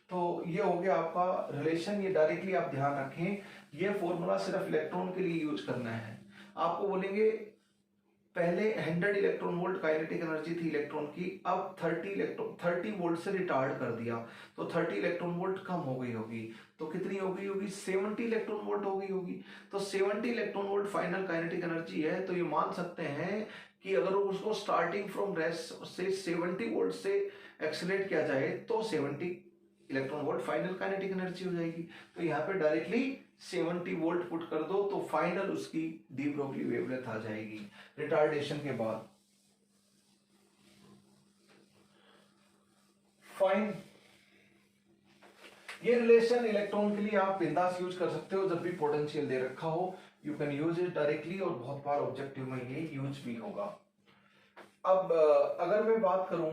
तो ये हो गया आपका रिलेशन। ये डायरेक्टली आप ध्यान रखें, ये फॉर्मूला सिर्फ इलेक्ट्रॉन के लिए यूज करना है। आपको बोलेंगे पहले 100 इलेक्ट्रॉन वोल्ट काइनेटिक एनर्जी थी इलेक्ट्रॉन की, अब 30 वोल्ट से रिटार्ड कर दिया, तो 30 इलेक्ट्रॉन वोल्ट कम हो गई होगी, तो कितनी हो गई होगी? 70 इलेक्ट्रॉन वोल्ट हो गई होगी। तो 70 electron volt final kinetic energy है, तो ये मान सकते हैं कि अगर उसको स्टार्टिंग फ्रॉम रेस्ट से 70 वोल्ट से एक्सेलरेट किया जाए तो 70 electron volt final kinetic energy हो जाएगी। तो यहाँ पे डायरेक्टली 70 वोल्ट पुट कर दो तो फाइनल उसकी डी ब्रोगली वेवलेंथ आ जाएगी रिटार्डेशन के बाद। फाइन, ये रिलेशन इलेक्ट्रॉन के लिए आप बिंदास यूज कर सकते हो जब भी पोटेंशियल दे रखा हो, you can use it directly, और बहुत बार ऑब्जेक्टिव में ये यूज भी होगा। अब अगर मैं बात करूं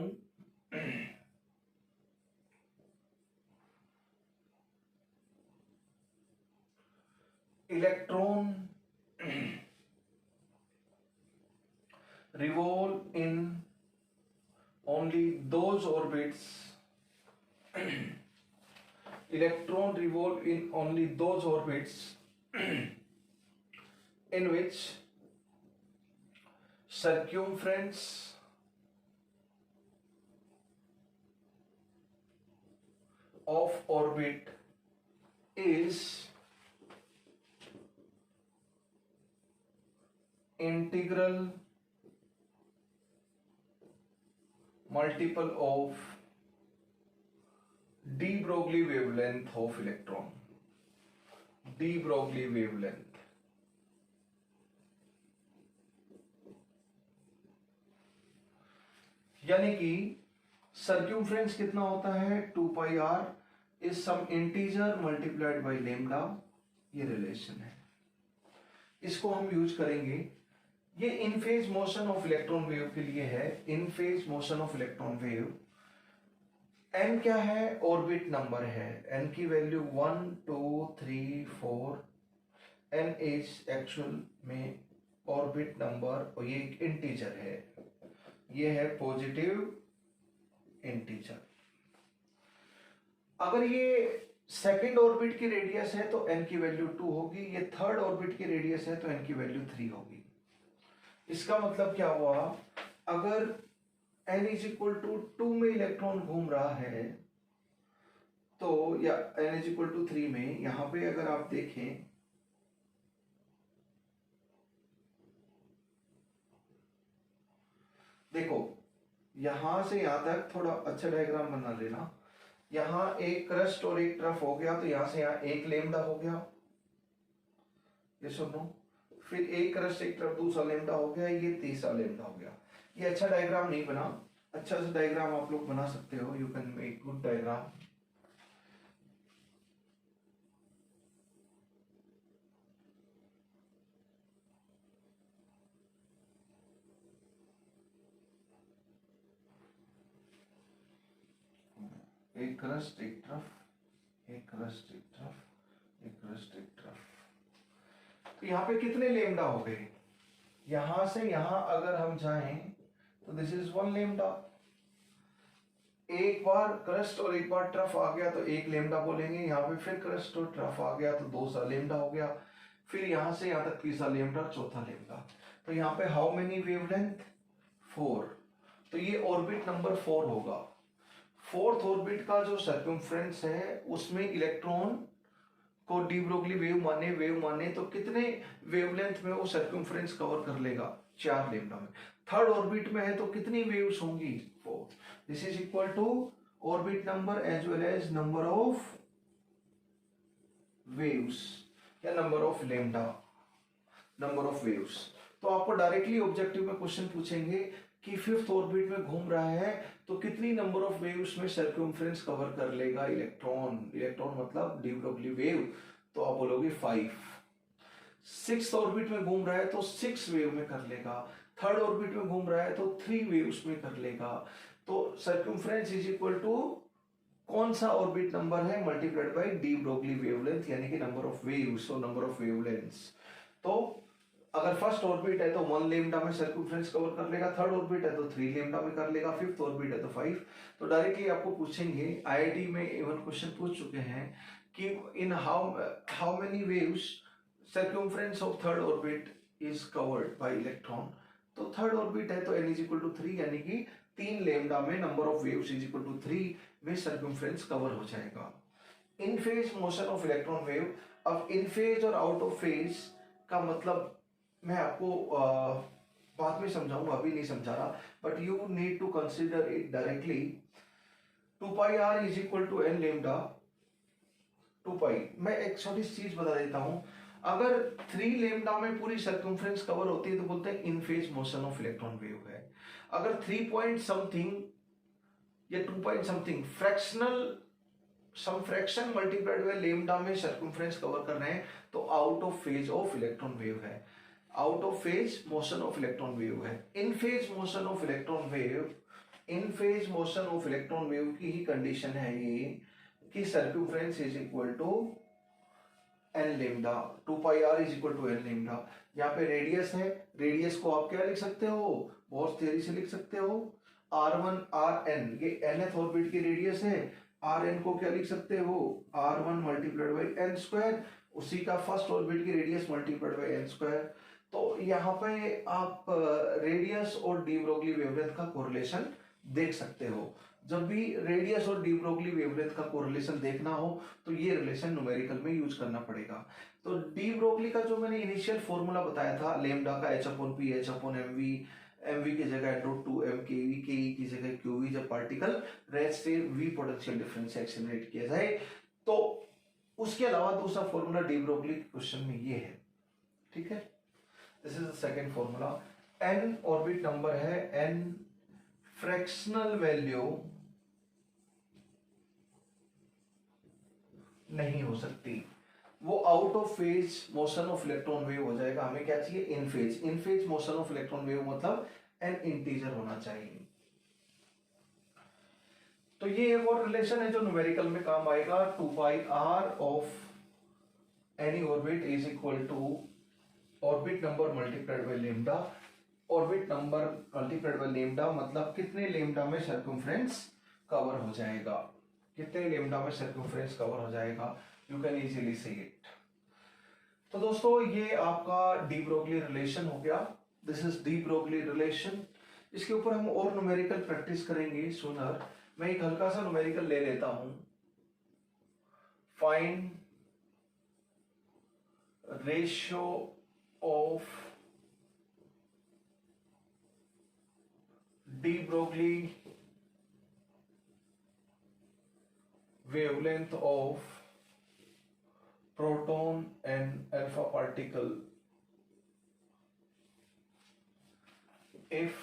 electron revolve in only those orbits electron revolve in only those orbits in which circumference of orbit is integral multiple of de Broglie wavelength of electron, de Broglie wavelength। यानी कि सर्क्यूमफ्रेंस कितना होता है 2πr is some integer multiplied by lambda, ये रिलेशन है, इसको हम यूज करेंगे। ये in phase motion of electron wave के लिए है, in phase motion of electron wave. n क्या है? ऑर्बिट नंबर है, n की वैल्यू 1 2 3 4, n इज एक्चुअल में ऑर्बिट नंबर, और ये एक इंटीजर है, ये है पॉजिटिव इंटीजर। अगर ये सेकंड ऑर्बिट की रेडियस है तो n की वैल्यू 2 होगी, ये थर्ड ऑर्बिट की रेडियस है तो n की वैल्यू 3 होगी। इसका मतलब क्या हुआ? अगर n इज इक्वल टू 2 में इलेक्ट्रॉन घूम रहा है तो, या n इज इक्वल टू 3 में, यहां पे अगर आप देखें देखो यहां से यहां तक थोड़ा अच्छा डायग्राम बना लेना। यहां एक क्रस्ट और एक ट्रफ हो गया, तो यहां से यहां एक लेमडा हो गया, ये सुनो, फिर एक क्रस्ट एक ट्रफ दूसरा लेमडा हो गया, ये तीसरा लेमडा हो गया। ये अच्छा डायग्राम नहीं बना, अच्छा सा डायग्राम आप लोग बना सकते हो, you can make good diagram. एक क्रस्ट एक तरफ, एक क्रस्ट एक तरफ, एक क्रस्ट एक तरफ। तो यहाँ पे कितने लेमडा हो गए? यहां से यहां अगर हम जाएं तो दिस इज 1 लेमडा। एक बार क्रस्ट और एक बार ट्रफ आ गया तो 1 लेमडा बोलेंगे। यहाँ पे फिर क्रस्ट और ट्रफ आ गया तो 2 सा लेमडा हो गया। फिर यहां से यहां तक तीसरा लेमडा, चौथा लेमडा। तो यहाँ पे हाउ मेनी वेवलेंथ? 4। तो ये ऑर्बिट नंबर 4 होगा। फोर्थ ऑर्बिट का जो सर्कमफ्रेंस है उसमें इलेक्ट्रॉन को डी ब्रोगली वेव माने तो कितने वेवलेंथ में वो सर्कमफ्रेंस कवर कर लेगा? 4 लेमडा में। थर्ड ऑर्बिट में है तो कितनी वेव्स होंगी? 4। This is equal to orbit number as well as number of waves या number of lambda, number of waves. तो आपको डायरेक्टली ऑब्जेक्टिव में क्वेश्चन पूछेंगे कि फिफ्थ ऑर्बिट में घूम रहा है तो कितनी नंबर ऑफ वेव्स में सर्कमफ्रेंस कवर कर लेगा इलेक्ट्रॉन? इलेक्ट्रॉन मतलब डी ब्रोगली वेव, तो आप बोलोगे 5। सिक्स्थ ऑर्बिट में घूम रहा है तो 6 वेव में कर लेगा। थर्ड ऑर्बिट में घूम रहा है तो 3 वेव्स में कर लेगा। तो सर्कमफ्रेंस इज इक्वल टू कौन सा ऑर्बिट नंबर है multiplied by D Broglie wavelength, यानी कि नंबर ऑफ वेव्स और नंबर ऑफ वेवलेंथ्स। तो अगर फर्स्ट ऑर्बिट है तो 1 लेमडा में सर्कमफ्रेंस कवर कर लेगा, थर्ड ऑर्बिट है तो 3 लेमडा में कर लेगा, फिफ्थ ऑर्बिट है तो 5। तो डायरेक्टली आपको पूछेंगे, आईआईटी में इवन क्वेश्चन पूछ चुके हैं कि in how many waves circumference of third orbit is covered by electron. तो थर्ड ऑर्बिट है तो n इज इक्वल टू 3, यानी कि 3 लेमडा में number of waves is equal to 3 में सर्कमफ्रेंस कवर हो जाएगा। In phase motion of electron wave. अब इन फेज और आउट ऑफ फेज का मतलब मैं आपको बाद में समझाऊंगा, अभी नहीं समझा रहा, but you need to consider it directly. 2 pi r is equal to n lambda. 2 pi, मैं एक छोटी चीज बता देता हूं, अगर 3 लेमडा में पूरी सर्कमफ्रेंस कवर होती है तो बोलते हैं in phase motion of electron wave है। अगर 3 पॉइंट समथिंग या 2 point something fractional some fraction multiplied by lambda में सर्कमफ्रेंस कवर कर रहे हैं तो out of phase of electron wave है, out of phase motion of electron wave है। In phase motion of electron wave, in phase motion of electron wave की ही कंडीशन है ये कि circumference is equal to n lambda. 2 pi r is equal to n lambda. यहाँ पे रेडियस है, रेडियस को आप क्या लिख सकते हो? बोर्स थ्योरी से लिख सकते हो, r1 rn, ये nth ऑर्बिट की रेडियस है। rn को क्या लिख सकते हो? r1 multiplied by n square, उसी का फर्स्ट ऑर्बिट की radius multiplied by n square. तो यहाँ पे आप रेडियस और डी ब्रोगली वेवलेंथ का कोरिलेशन देख सकते हो। जब भी रेडियस और डी ब्रोगली वेवलेंथ का कोरिलेशन देखना हो तो ये रिलेशन न्यूमेरिकल में यूज करना पड़ेगा। तो डी ब्रोगली का जो मैंने इनिशियल फॉर्मूला बताया था, लेमडा का h/p h/mv, mv की जगह √2 mkev, ke की जगह qv, जब पार्टिकल रेस्ट से v पोटेंशियल डिफरेंस से एक्सेलरेट किया जाए, तो उसके अलावा दूसरा फॉर्मूला डी ब्रोगली क्वेश्चन में ये है। ठीक है, this is the second formula. n orbit number है, n फ्रैक्शनल वैल्यू नहीं हो सकती, वो out of phase motion of electron wave हो जाएगा। हमें क्या चाहिए? In phase. In phase motion of electron wave मतलब एन इंटीजर होना चाहिए। तो ये एक और रिलेशन है जो न्यूमेरिकल में काम आएगा। 2 pi r of any orbit is equal to orbit number multiplied by lambda. Orbit number multiplied by lambda मतलब कितने लेमडा में सर्कमफ्रेंस कवर हो जाएगा, कितने लेमडा में सर्कमफ्रेंस कवर हो जाएगा। You can easily see it. तो दोस्तों ये आपका डी ब्रोगली रिलेशन हो गया। This is D Broglie relation. इसके ऊपर हम और न्यूमेरिकल प्रैक्टिस करेंगे सुनर। मैं एक हल्का सा न्यूमेरिकल ले लेता हूं। Find ratio of de Broglie wavelength of proton and alpha particle if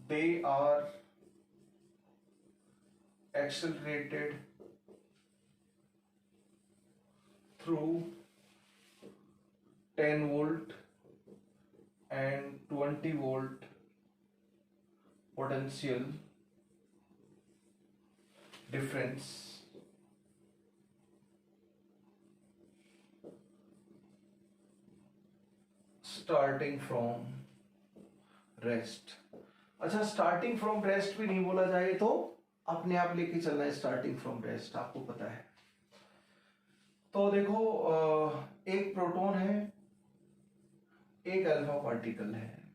they are accelerated through 10 volt and 20 volt potential difference starting from rest. अच्छा, स्टार्टिंग फ्रॉम रेस्ट भी नहीं बोला जाए तो अपने आप लेके चलना है स्टार्टिंग फ्रॉम रेस्ट, आपको पता है। तो देखो एक प्रोटॉन है, एक अल्फा पार्टिकल है।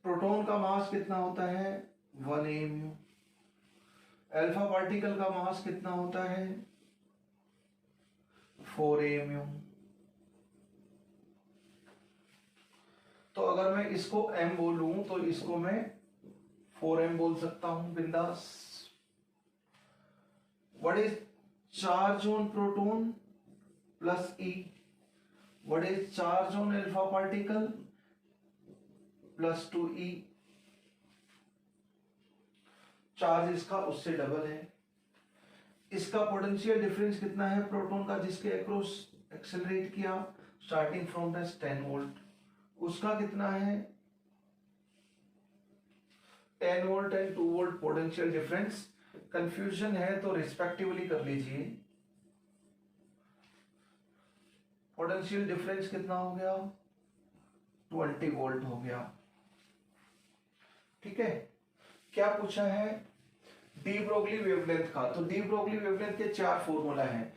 प्रोटॉन का मास कितना होता है 1 AMU। अल्फा पार्टिकल का मास कितना होता है 4 AMU। तो अगर मैं इसको m बोलूं तो इसको मैं 4m बोल सकता हूं बिंदास। What is charge on proton plus E? What is charge on alpha particle plus 2E? Charge इसका उससे डबल है। इसका पोटेंशियल डिफरेंस कितना है प्रोटॉन का जिसके अक्रॉस एक्सेलरेट किया स्टार्टिंग फ्रॉम द 10 वोल्ट, उसका कितना है 10 volt and 2 volt potential difference. Confusion है तो रिस्पेक्टिवली कर लीजिए। पोटेंशियल डिफरेंस कितना हो गया 20 वोल्ट हो गया। ठीक है, क्या पूछा है डी ब्रोगली वेवलेंथ का। तो डी ब्रोगली वेवलेंथ के 4 फॉर्मूला हैं,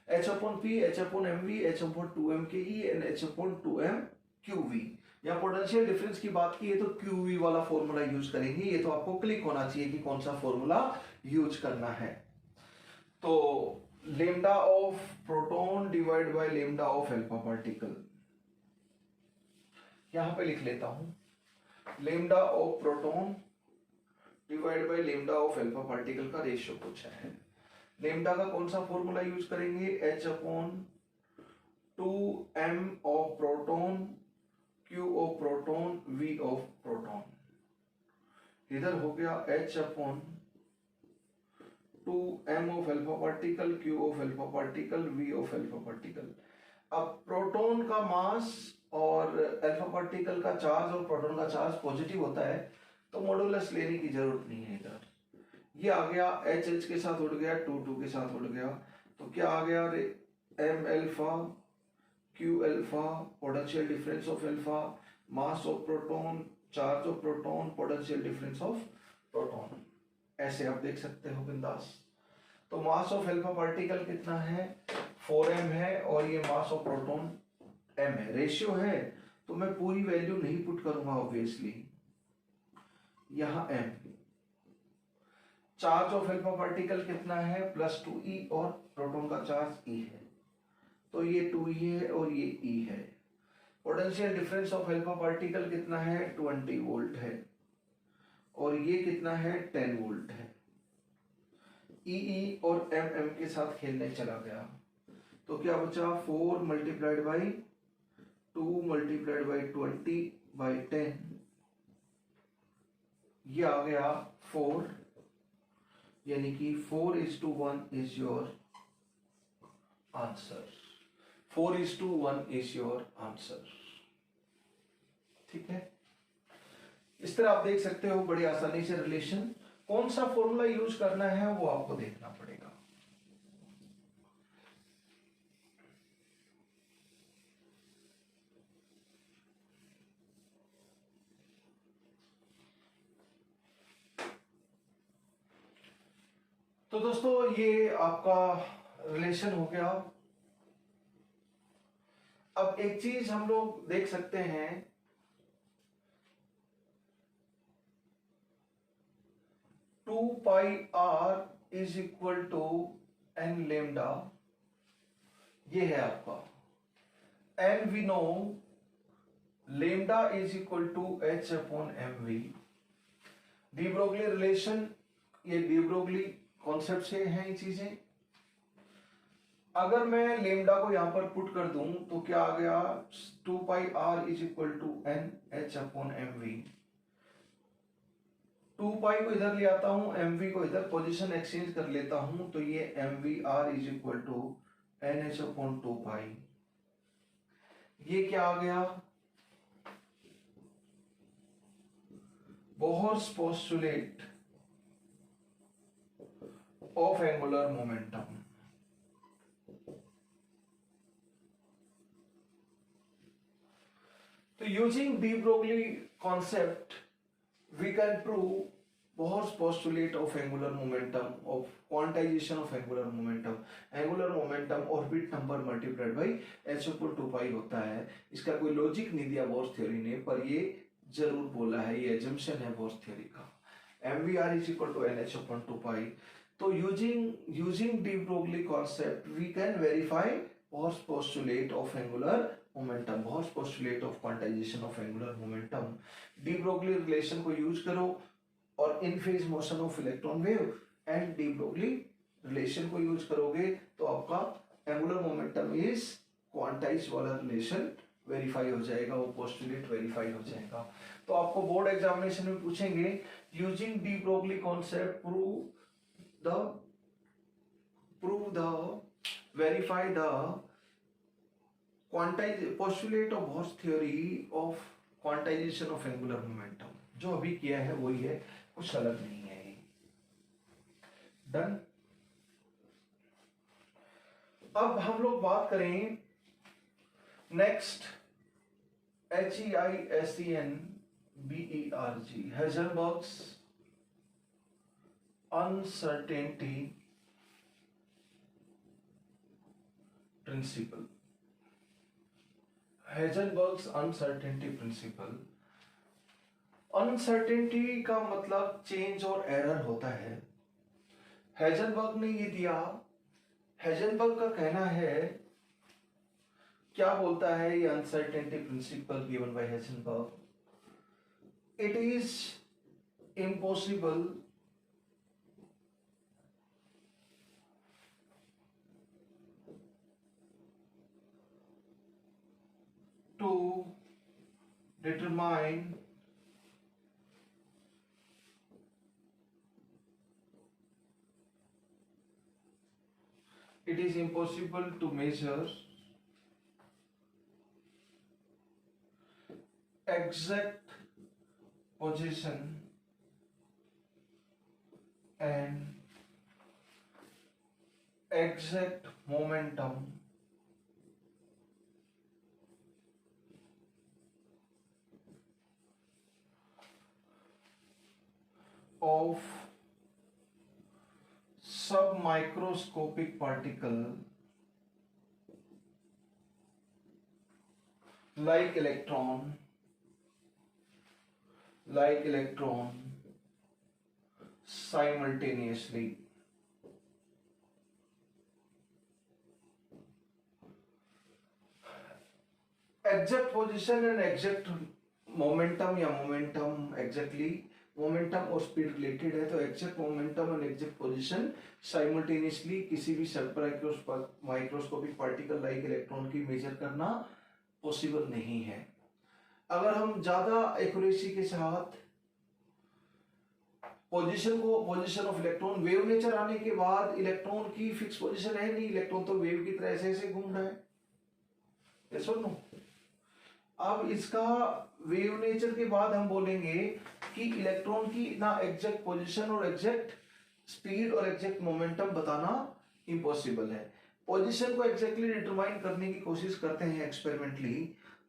H/P, H/mv, H/2mke and H/2mqv। या पोटेंशियल डिफरेंस की बात की है तो QV वाला फॉर्मूला यूज करेंगे। ये तो आपको क्लिक होना चाहिए कि कौन सा फॉर्मूला यूज करना है। तो lambda of proton divide by lambda of alpha particle, यहां पे लिख लेता हूं lambda of proton divide by lambda of alpha particle का रेशियो पूछा है। लेमडा का कौन सा फॉर्मूला यूज करेंगे H/2m of proton Q of proton V of proton. इधर हो गया H/2m of alpha particle Q of alpha particle V of alpha particle. अब प्रोटॉन का मास और अल्फा पार्टिकल का चार्ज और प्रोटॉन का चार्ज पॉजिटिव होता है तो मॉडुलस लेने की जरूरत नहीं है। इधर ये आ गया H के साथ उड़ गया 2 के साथ उड़ गया, तो क्या आ गया m alpha q alpha potential difference of alpha mass of proton charge of proton potential difference of proton. ऐसे आप देख सकते हो बिंदास। तो मास ऑफ अल्फा पार्टिकल कितना है 4m है और ये मास ऑफ प्रोटॉन m है। रेशियो है तो मैं पूरी वैल्यू नहीं पुट करूंगा ऑब्वियसली। यहां m charge of alpha particle कितना है +2e और प्रोटॉन का चार्ज e है, तो ये 2e है और ये e है। Potential difference of alpha particle कितना है 20 वोल्ट है और ये कितना है 10 वोल्ट है। e और m के साथ खेलने चला गया तो क्या बचा 4 multiplied by 2 multiplied by 20 by 10, ये आ गया 4, यानी कि 4:1 is your answer. 4:1 is your answer. ठीक है, इस तरह आप देख सकते हो बड़ी आसानी से रिलेशन। कौन सा फॉर्मूला यूज करना है वो आपको देखना पड़ेगा। तो दोस्तों ये आपका रिलेशन हो गया। अब एक चीज हम लोग देख सकते हैं, 2πr is equal to n lambda, ये है आपका n we know, lambda is equal to h/mv। De Broglie relation, ये डी ब्रोगली कॉन्सेप्ट से हैं ये चीजें। अगर मैं लेमडा को यहां पर पुट कर दूं तो क्या आ गया 2πr is equal to n h/mv। 2π को इधर ले आता हूं, mv को इधर पोजीशन एक्सचेंज कर लेता हूं तो ये mvr is equal to nh/2π। ये क्या आ गया Bohr's postulate of angular momentum. तो using de Broglie concept we can prove Bohr's postulate of angular momentum, of quantization of angular momentum. Angular momentum orbit number multiplied by h upon 2 pi होता है। इसका कोई लॉजिक नहीं दिया बोर्स थ्योरी ने, पर ये जरूर बोला है, ये एजम्पशन है बोर्स थ्योरी का। mvr is equal to nh upon 2 pi। तो using de Broglie concept we can verify Bohr's postulate of angular momentum, Bohr's postulate of quantization of angular momentum। de Broglie relation को यूज करो और in phase motion of electron wave and de Broglie relation को यूज करोगे तो आपका एंगुलर मोमेंटम इज क्वांटाइज वाला रिलेशन वेरीफाई हो जाएगा, वो पोस्टुलेट वेरीफाई हो जाएगा। तो आपको बोर्ड एग्जामिनेशन में पूछेंगे using de Broglie concept prove the verify the quantize postulate of bourse theory of quantization of angular momentum. जो अभी किया है वही है, कुछ अलग नहीं है। डन। अब हम लोग बात करें next HEISENBERG Heisenberg's uncertainty principle. Heisenberg's uncertainty principle. Uncertainty का मतलब चेंज और एरर होता है। हेजनबर्ग ने ये दिया, हेजनबर्ग का कहना है, क्या बोलता है ये uncertainty principle given by Heisenberg, it is impossible to determine it is impossible to measure exact position and exact momentum of submicroscopic particle like electron simultaneously। Exact position and exact momentum या मोमेंटम एग्जैक्टली मोमेंटम और स्पीड रिलेटेड है, तो exact momentum and exact position simultaneously किसी भी सब माइक्रोस्कोपिक पार्टिकल लाइक इलेक्ट्रॉन की मेजर करना पॉसिबल नहीं है। अगर हम ज्यादा एक्यूरेसी के साथ position of electron, wave nature आने के बाद इलेक्ट्रॉन की फिक्स पोजीशन है नहीं, इलेक्ट्रॉन तो वेव की तरह ऐसे ऐसे घूम रहा है, यस और नो। अब इसका वेव नेचर के बाद हम बोलेंगे कि इलेक्ट्रॉन की ना एग्जैक्ट पोजीशन और एग्जैक्ट स्पीड और एग्जैक्ट मोमेंटम बताना इम्पॉसिबल है। पोजीशन को एग्जैक्टली डिटरमाइन करने की कोशिश करते हैं एक्सपेरिमेंटली,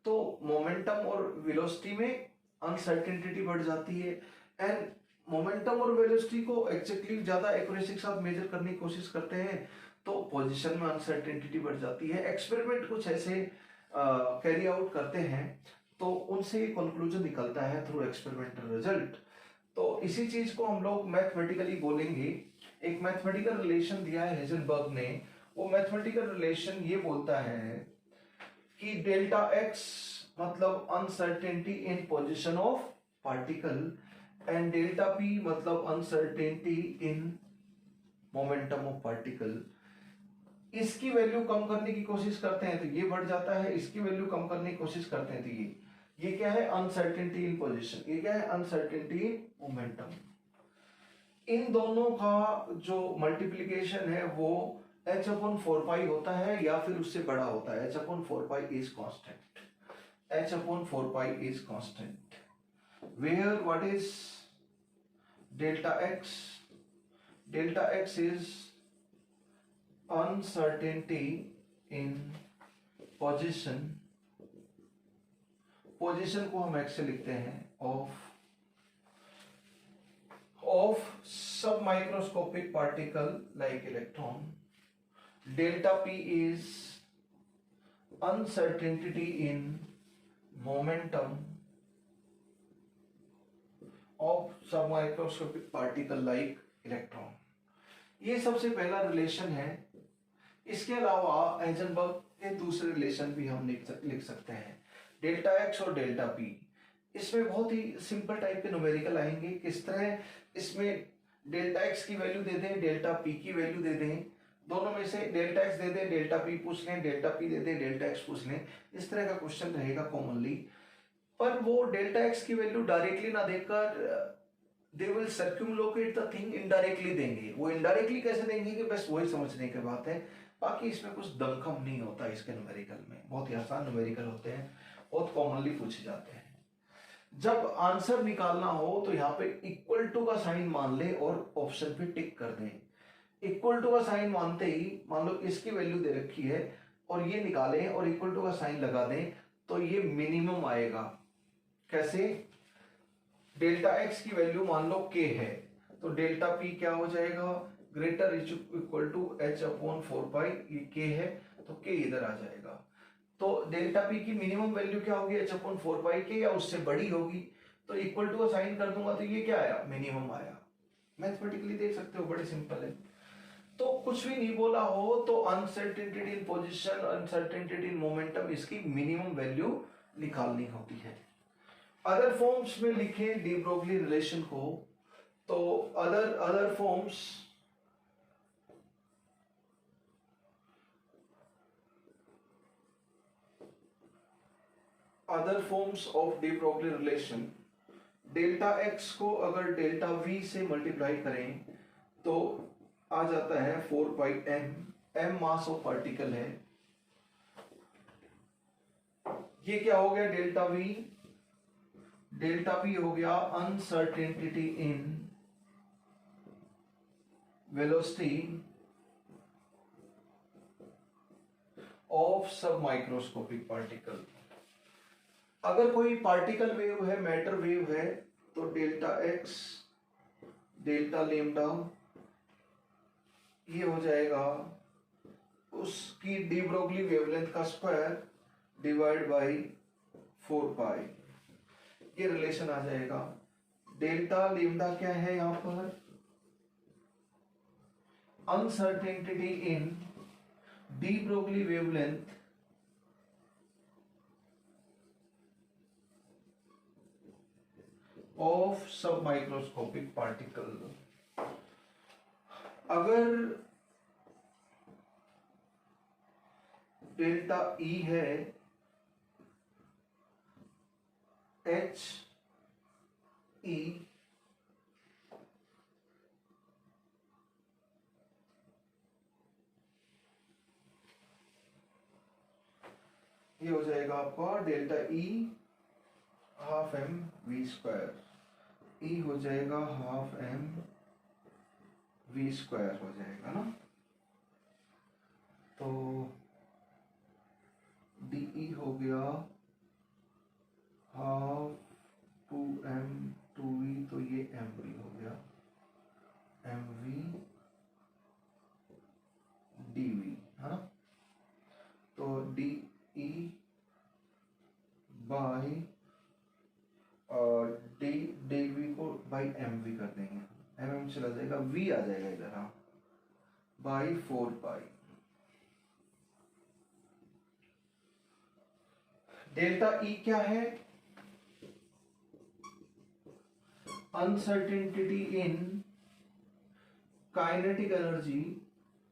तो मोमेंटम और वेलोसिटी में अनसर्टेनिटी बढ़ जाती है, एंड मोमेंटम और वेलोसिटी को एग्जैक्टली ज्यादा एक्यूरेसी के साथ मेजर करने की कोशिश करते हैं तो पोजीशन में अनसर्टेनिटी बढ़ जाती है। एक्सपेरिमेंट कुछ ऐसे कैरी आउट करते हैं तो उनसे कंक्लूजन निकलता है थ्रू एक्सपेरिमेंटल रिजल्ट। तो इसी चीज को हम लोग मैथमेटिकली बोलेंगे। एक मैथमेटिकल रिलेशन दिया है हेजनबर्ग ने, वो मैथमेटिकल रिलेशन ये बोलता है कि डेल्टा एक्स मतलब uncertainty in position of particle and delta p मतलब uncertainty in momentum of particle. इसकी वैल्यू कम करने की कोशिश करते हैं तो ये बढ़ जाता है, इसकी वैल्यू कम करने की कोशिश करते हैं तो ये क्या है अनसर्टेनिटी इन पोजीशन, ये क्या है अनसर्टेनिटी इन मोमेंटम। इन दोनों का जो मल्टीप्लिकेशन है वो h अपॉन 4 पाई होता है या फिर उससे बड़ा होता है। h upon 4 pi is constant, h upon 4 pi is constant. where what is delta x? Delta x is uncertainty in position, position को हम x से लिखते हैं of सब microscopic particle like electron. Delta p is uncertainty in momentum of सब माइक्रोस्कोपिक पार्टिकल लाइक इलेक्ट्रॉन. ये सबसे पहला रिलेशन है. इसके अलावा हाइजेनबर्ग के दूसरे रिलेशन भी हम लिख सकते हैं, डेल्टा एक्स और डेल्टा पी. इसमें बहुत ही सिंपल टाइप के न्यूमेरिकल आएंगे. किस तरह? इसमें डेल्टा एक्स की वैल्यू दे दें, डेल्टा पी की वैल्यू दे दें, दोनों में से डेल्टा एक्स दे दें, डेल्टा पी पूछ लें, डेल्टा पी दे दें, डेल्टा एक्स पूछ लें. इस तरह का क्वेश्चन रहेगा कॉमनली. पर वो डेल्टा एक्स की वैल्यू डायरेक्टली ना देकर they will circulate the thing indirectly देंगे. वो इनडायरेक्टली कैसे देंगे कि बस वही समझने की बात है. बाकी इसमें कुछ दमखम नहीं होता. इसके न्यूमेरिकल में बहुत ही आसान न्यूमेरिकल होते हैं, बहुत कॉमनली पूछे जाते हैं. जब आंसर निकालना हो तो यहाँ पे इक्वल टू का साइन मान ले और ऑप्शन पे टिक कर दें. इक्वल टू का साइन मानते ही मान लो इसकी वैल्यू दे रखी है और ये निकालें और इक्वल टू का साइन लगा दें तो ये मिनिमम आएगा. कैसे? डेल्टा एक्स की वैल्यू मान लो k है तो डेल्टा p क्या हो जाएगा? Greater equal to h upon 4 ये k है तो k इधर आ जाएगा. तो डेल्टा p की मिनिमम वैल्यू क्या होगी? h अपॉन 4 k या उससे बड़ी होगी. तो इक्वल टू का साइन कर दूंगा तो ये क्या आया? मिनिमम आया. मैथमेटिकली देख सकते हो, बड़े सिंपल है. तो कुछ भी नहीं बोला हो तो uncertainty in position, uncertainty in momentum, इसकी मिनिमम वैल्यू निकालनी होती है. अदर फॉर्म्स में लिखें डी ब्रोगली रिलेशन को तो other forms of de Broglie relation. Delta x को अगर डेल्टा वी से मल्टीप्लाई करें तो आ जाता है 4 पाई m मास ऑफ पार्टिकल है. ये क्या हो गया? Delta we. डेल्टा पी हो गया uncertainty in velocity of sub microscopic particle. अगर कोई पार्टिकल वेव है, मैटर वेव है तो डेल्टा एक्स, डेल्टा लेम्डा ये हो जाएगा उसकी डी ब्रोगली वेवलेंथ का स्क्वायर डिवाइड बाई 4 पाई. ये रिलेशन आ जाएगा. डेल्टा लेम्डा क्या है यहां पर? Uncertainty in de Broglie wavelength of sub microscopic particle. अगर डेल्टा ई है एच ई ये हो जाएगा आपका delta e half m v square. E हो जाएगा हाफ एम वी स्क्वायर हो जाएगा ना. तो डी हो गया हाफ 2m 2v तो ये mv हो गया mv dv है ना. तो डी बाई डी वी को बाई mv कर देंगे. mm चला जाएगा, v आ जाएगा इधर. हाँ, बाई 4 पाई. डेल्टा ई क्या है? Uncertainty in kinetic energy,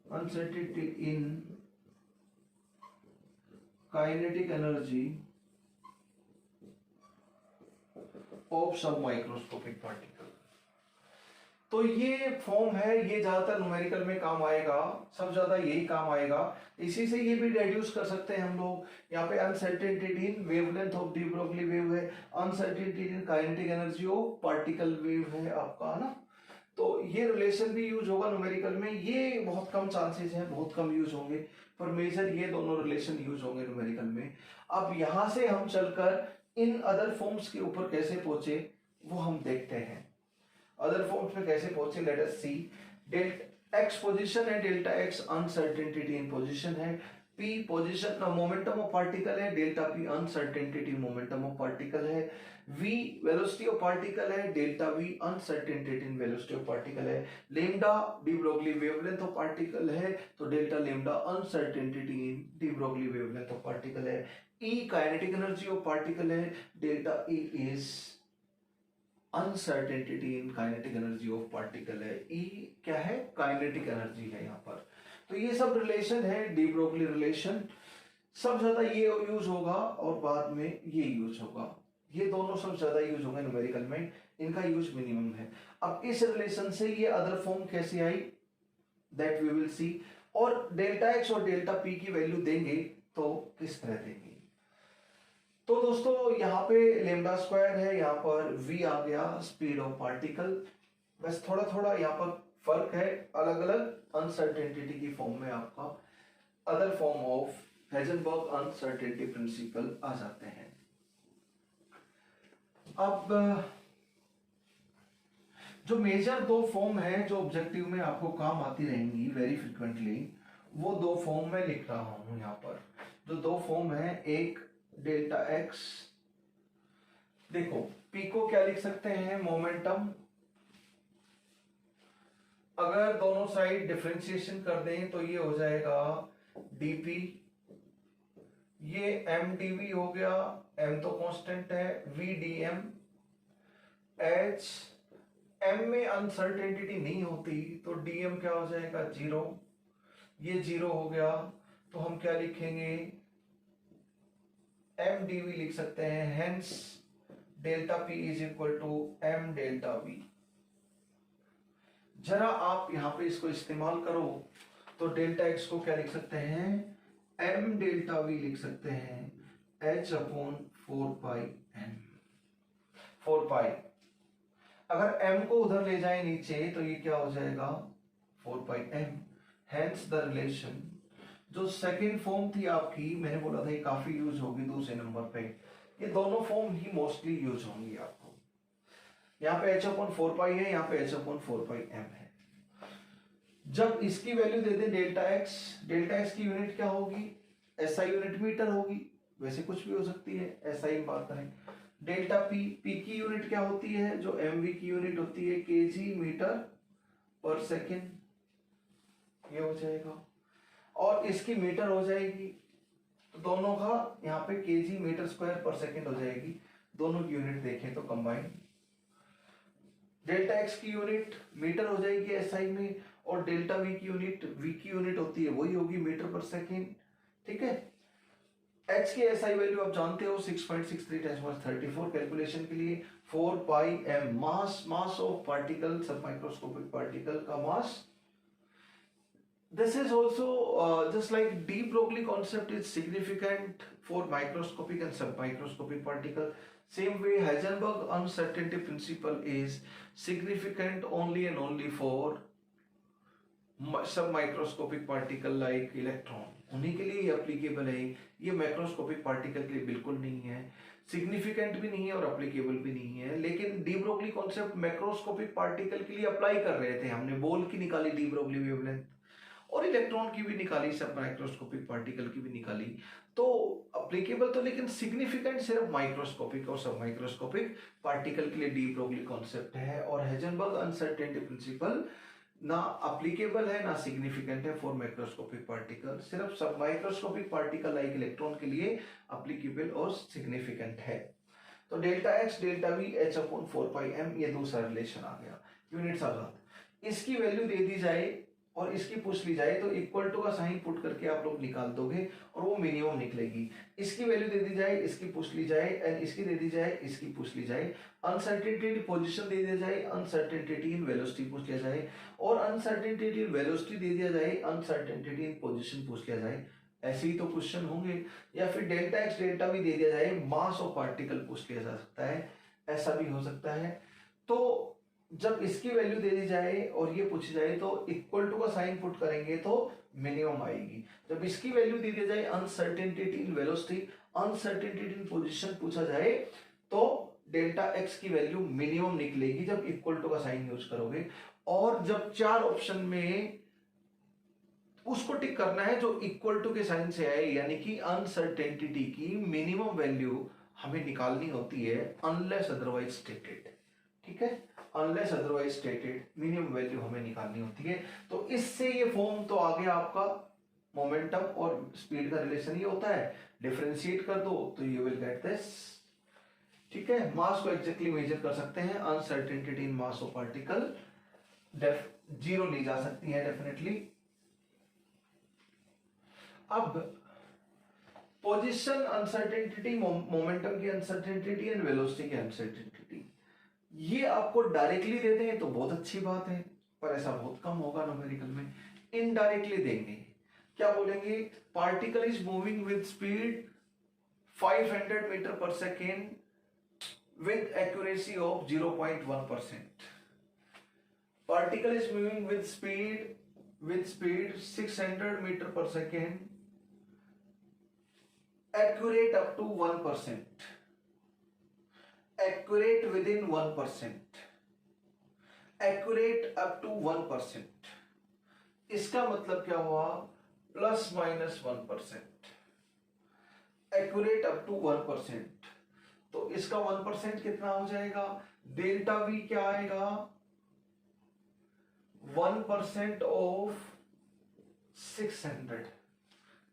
uncertainty in kinetic energy of sub microscopic particle. तो ये फॉर्म है, ये ज्यादातर न्यूमेरिकल में काम आएगा, सब ज्यादा यही काम आएगा। इसी से ये भी रेड्यूस कर सकते हैं हम लोग। यहाँ पे uncertainty in wavelength of de Broglie wave है, uncertainty in kinetic energy of particle wave है आपका, है ना। तो ये रिलेशन भी यूज होगा न्यूमेरिकल में, ये बहुत कम चांसेस हैं, बहुत कम यूज होंगे, पर मेजर ये दोनों रिलेशन यूज होंगे न्यूमेरिकल में। अब यहां से हम चलकर इन अदर फॉर्म्स के ऊपर कैसे पहुंचे वो हम देखते हैं। अदर फॉर्म्स में कैसे पहुंचे, let us see. Delta x position है, delta x uncertainty in position है, p position momentum of particle है, delta p uncertainty momentum of particle है, v वेलोसिटी ऑफ पार्टिकल है, delta v uncertainty in velocity of particle है, lambda de Broglie wavelength of particle है, तो delta lambda uncertainty in de Broglie wavelength of particle है, e kinetic energy of particle है, delta e is uncertainty in kinetic energy of particle है, e क्या है, काइनेटिक एनर्जी है यहाँ पर। तो ये सब रिलेशन है, डी ब्रोगली रिलेशन, सब ज्यादा ये यूज होगा और बाद में ये यूज होगा, ये दोनों सब ज्यादा यूज होंगे न्यूमेरिकल में, इनका यूज मिनिमम है। अब इस रिलेशन से ये अदर फॉर्म कैसे आई, दैट वी विल सी। और डेल्टा एक्स और डेल्टा पी की वैल्यू देंगे तो किस तरह देंगे। तो दोस्तों यहाँ पे लेमडा स्क्वायर है, यहाँ पर v आ गया स्पीड ऑफ पार्टिकल, बस थोड़ा थोड़ा यहाँ पर फर्क है, अलग अलग अनसर्टेनिटी की फॉर्म में आपका other form of Heisenberg uncertainty principle आ जाते हैं। अब जो मेजर दो फॉर्म है जो ऑब्जेक्टिव में आपको काम आती रहेंगी वेरी फ्रिक्वेंटली, वो दो फॉर्म में लिख रहा हूं यहाँ पर। जो दो फॉर्म है, एक डेल्टा एक्स, देखो पी को क्या लिख सकते हैं, मोमेंटम, अगर दोनों साइड डिफरेंशिएशन कर दें तो ये हो जाएगा dp, ये एम डीवी हो गया, m तो कांस्टेंट है, v dm, h m में अनसर्टेनिटी नहीं होती तो dm क्या हो जाएगा, जीरो, ये जीरो हो गया, तो हम क्या लिखेंगे, m dv लिख सकते हैं, hence delta p is equal to m delta v। जरा आप यहां पे इसको इस्तेमाल करो तो डेल्टा x को क्या लिख सकते हैं, m डेल्टा v लिख सकते हैं, h अपॉन 4 पाई m, 4 पाई, अगर m को उधर ले जाए नीचे तो ये क्या हो जाएगा, 4 पाई m। हेंस द रिलेशन, जो सेकंड फॉर्म थी आपकी, मैंने बोला था ये काफी यूज होगी दूसरे नंबर पे, ये दोनों फॉर्म ही मोस्टली यूज होंगी आपको। यहाँ पे h अपॉन 4 पाई है, यहाँ पे h अपॉन 4 पाई m है। जब इसकी वैल्यू दे दें डेल्टा एक्स की यूनिट क्या होगी, SI यूनिट मीटर होगी, वैसे कुछ भी हो सकती है, SI में बात करें। डेल्टा p की यूनिट क्या होती है, जो mv की यूनिट होती है, kg मीटर पर सेकेंड, ये हो जाएगा, और इसकी मीटर हो जाएगी, तो दोनों का यहाँ पे kg मीटर स्क्वायर पर सेकेंड हो जाएगी, दोनों की यूनिट देखें तो कंबाइन। डेल्टा एक्स की यूनिट मीटर हो जाएगी एसआई में, और डेल्टा वी की यूनिट होती है वही होगी मीटर पर सेकेंड, ठीक है। एच की एसआई वैल्यू आप जानते हो 6.63 × 10⁻34 कैलकुलेशन के लिए, 4 पाई m, मास ऑफ पार्टिकल, सब माइक्रोस्कोपिक पार्टिकल का मास। This is also just like de Broglie concept is significant for microscopic and submicroscopic particle. Same way Heisenberg uncertainty principle is significant only and only for submicroscopic particle like electron. उन्हीं के लिए एप्लीकेबल है, ये मैक्रोस्कोपिक पार्टिकल के लिए बिल्कुल नहीं है, सिग्निफिकेंट भी नहीं है और एप्लीकेबल भी नहीं है। लेकिन D Broglie concept macroscopic particle के लिए अप्लाई कर रहे थे, हमने बोल की निकाली डी ब्रोगली वेवलेंथ, और इलेक्ट्रॉन की भी निकाली, सब माइक्रोस्कोपिक पार्टिकल की भी निकाली, तो अप्लीकेबल तो, लेकिन सिग्निफिकेंट सिर्फ माइक्रोस्कोपिक और सब माइक्रोस्कोपिक पार्टिकल के लिए डी ब्रोगली कॉन्सेप्ट है। और हेजनबर्ग अनसर्टेनिटी प्रिंसिपल ना अप्लीकेबल है ना सिग्निफिकेंट है फॉर माइक्रोस्कोपिक पार्टिकल, सिर्फ सब माइक्रोस्कोपिक पार्टिकल लाइक इलेक्ट्रॉन के लिए अप्लीकेबल और सिग्निफिकेंट है। तो delta x delta we h upon 4 pi m, ये दूसरा रिलेशन आ गया, यूनिट्स आ जाता। इसकी वैल्यू दे दी जाए और इसकी पूछ ली जाए तो इक्वल टू का साइन पुट करके आप लोग निकाल दोगे और वो मिनिमम निकलेगी। इसकी वैल्यू दे दी जाए, इसकी पूछ ली जाए, एंड इसकी दे दी जाए, इसकी पूछ ली जाए, अनसर्टेनिटी पोजीशन दे दिया जाए, अनसर्टेनिटी इन वेलोसिटी पूछ लिया जाए, और अनसर्टेनिटी इन वेलोसिटी दे दिया जाए, अनसर्टेनिटी इन पोजीशन पूछ लिया जाए, ऐसे ही तो क्वेश्चन होंगे। या फिर डेल्टा एक्स डेल्टा भी दे दिया जाए, मास ऑफ पार्टिकल पूछ लिया जा सकता है, ऐसा भी हो सकता है। तो जब इसकी वैल्यू दे दी जाए और ये पूछी जाए तो इक्वल टू का साइन पुट करेंगे तो मिनिमम आएगी। जब इसकी वैल्यू दे दी जाए, uncertainty in velocity, uncertainty in position पूछा जाए तो डेल्टा एक्स की वैल्यू मिनिमम निकलेगी जब इक्वल टू का साइन यूज करोगे। और जब चार ऑप्शन में उसको टिक करना है जो इक्वल टू के साइन से आए, यानी कि अनसर्टेनिटी की मिनिमम वैल्यू हमें निकालनी होती है अनलेस अदरवाइज स्टेटेड। ठीक है, unless otherwise stated minimum value हमें निकालनी होती है। तो इससे ये फॉर्म तो आ गया आपका, मोमेंटम और स्पीड का रिलेशन ये होता है, डिफरेंशिएट कर दो तो यू विल गेट दिस। ठीक है, मास को एग्जैक्टली मेजर कर सकते हैं, uncertainty in mass of particle zero ली जा सकती है डेफिनेटली। अब पोजीशन अनसर्टेनिटी, मोमेंटम की अनसर्टेनिटी एंड वेलोसिटी की अनसर्टेनिटी, ये आपको डायरेक्टली दे दें तो बहुत अच्छी बात है, पर ऐसा बहुत कम होगा न्यूमेरिकल में। इनडायरेक्टली देंगे, क्या बोलेंगे, particle is moving with speed 500 metre पर second with accuracy of 0.1%। Particle is moving with speed 600 metre पर second, accurate up to 1%, accurate within 1%, accurate up to 1%। इसका मतलब क्या हुआ, plus minus 1%, accurate up to 1%। तो इसका 1% कितना हो जाएगा, डेल्टा वी क्या आएगा, 1% ऑफ 600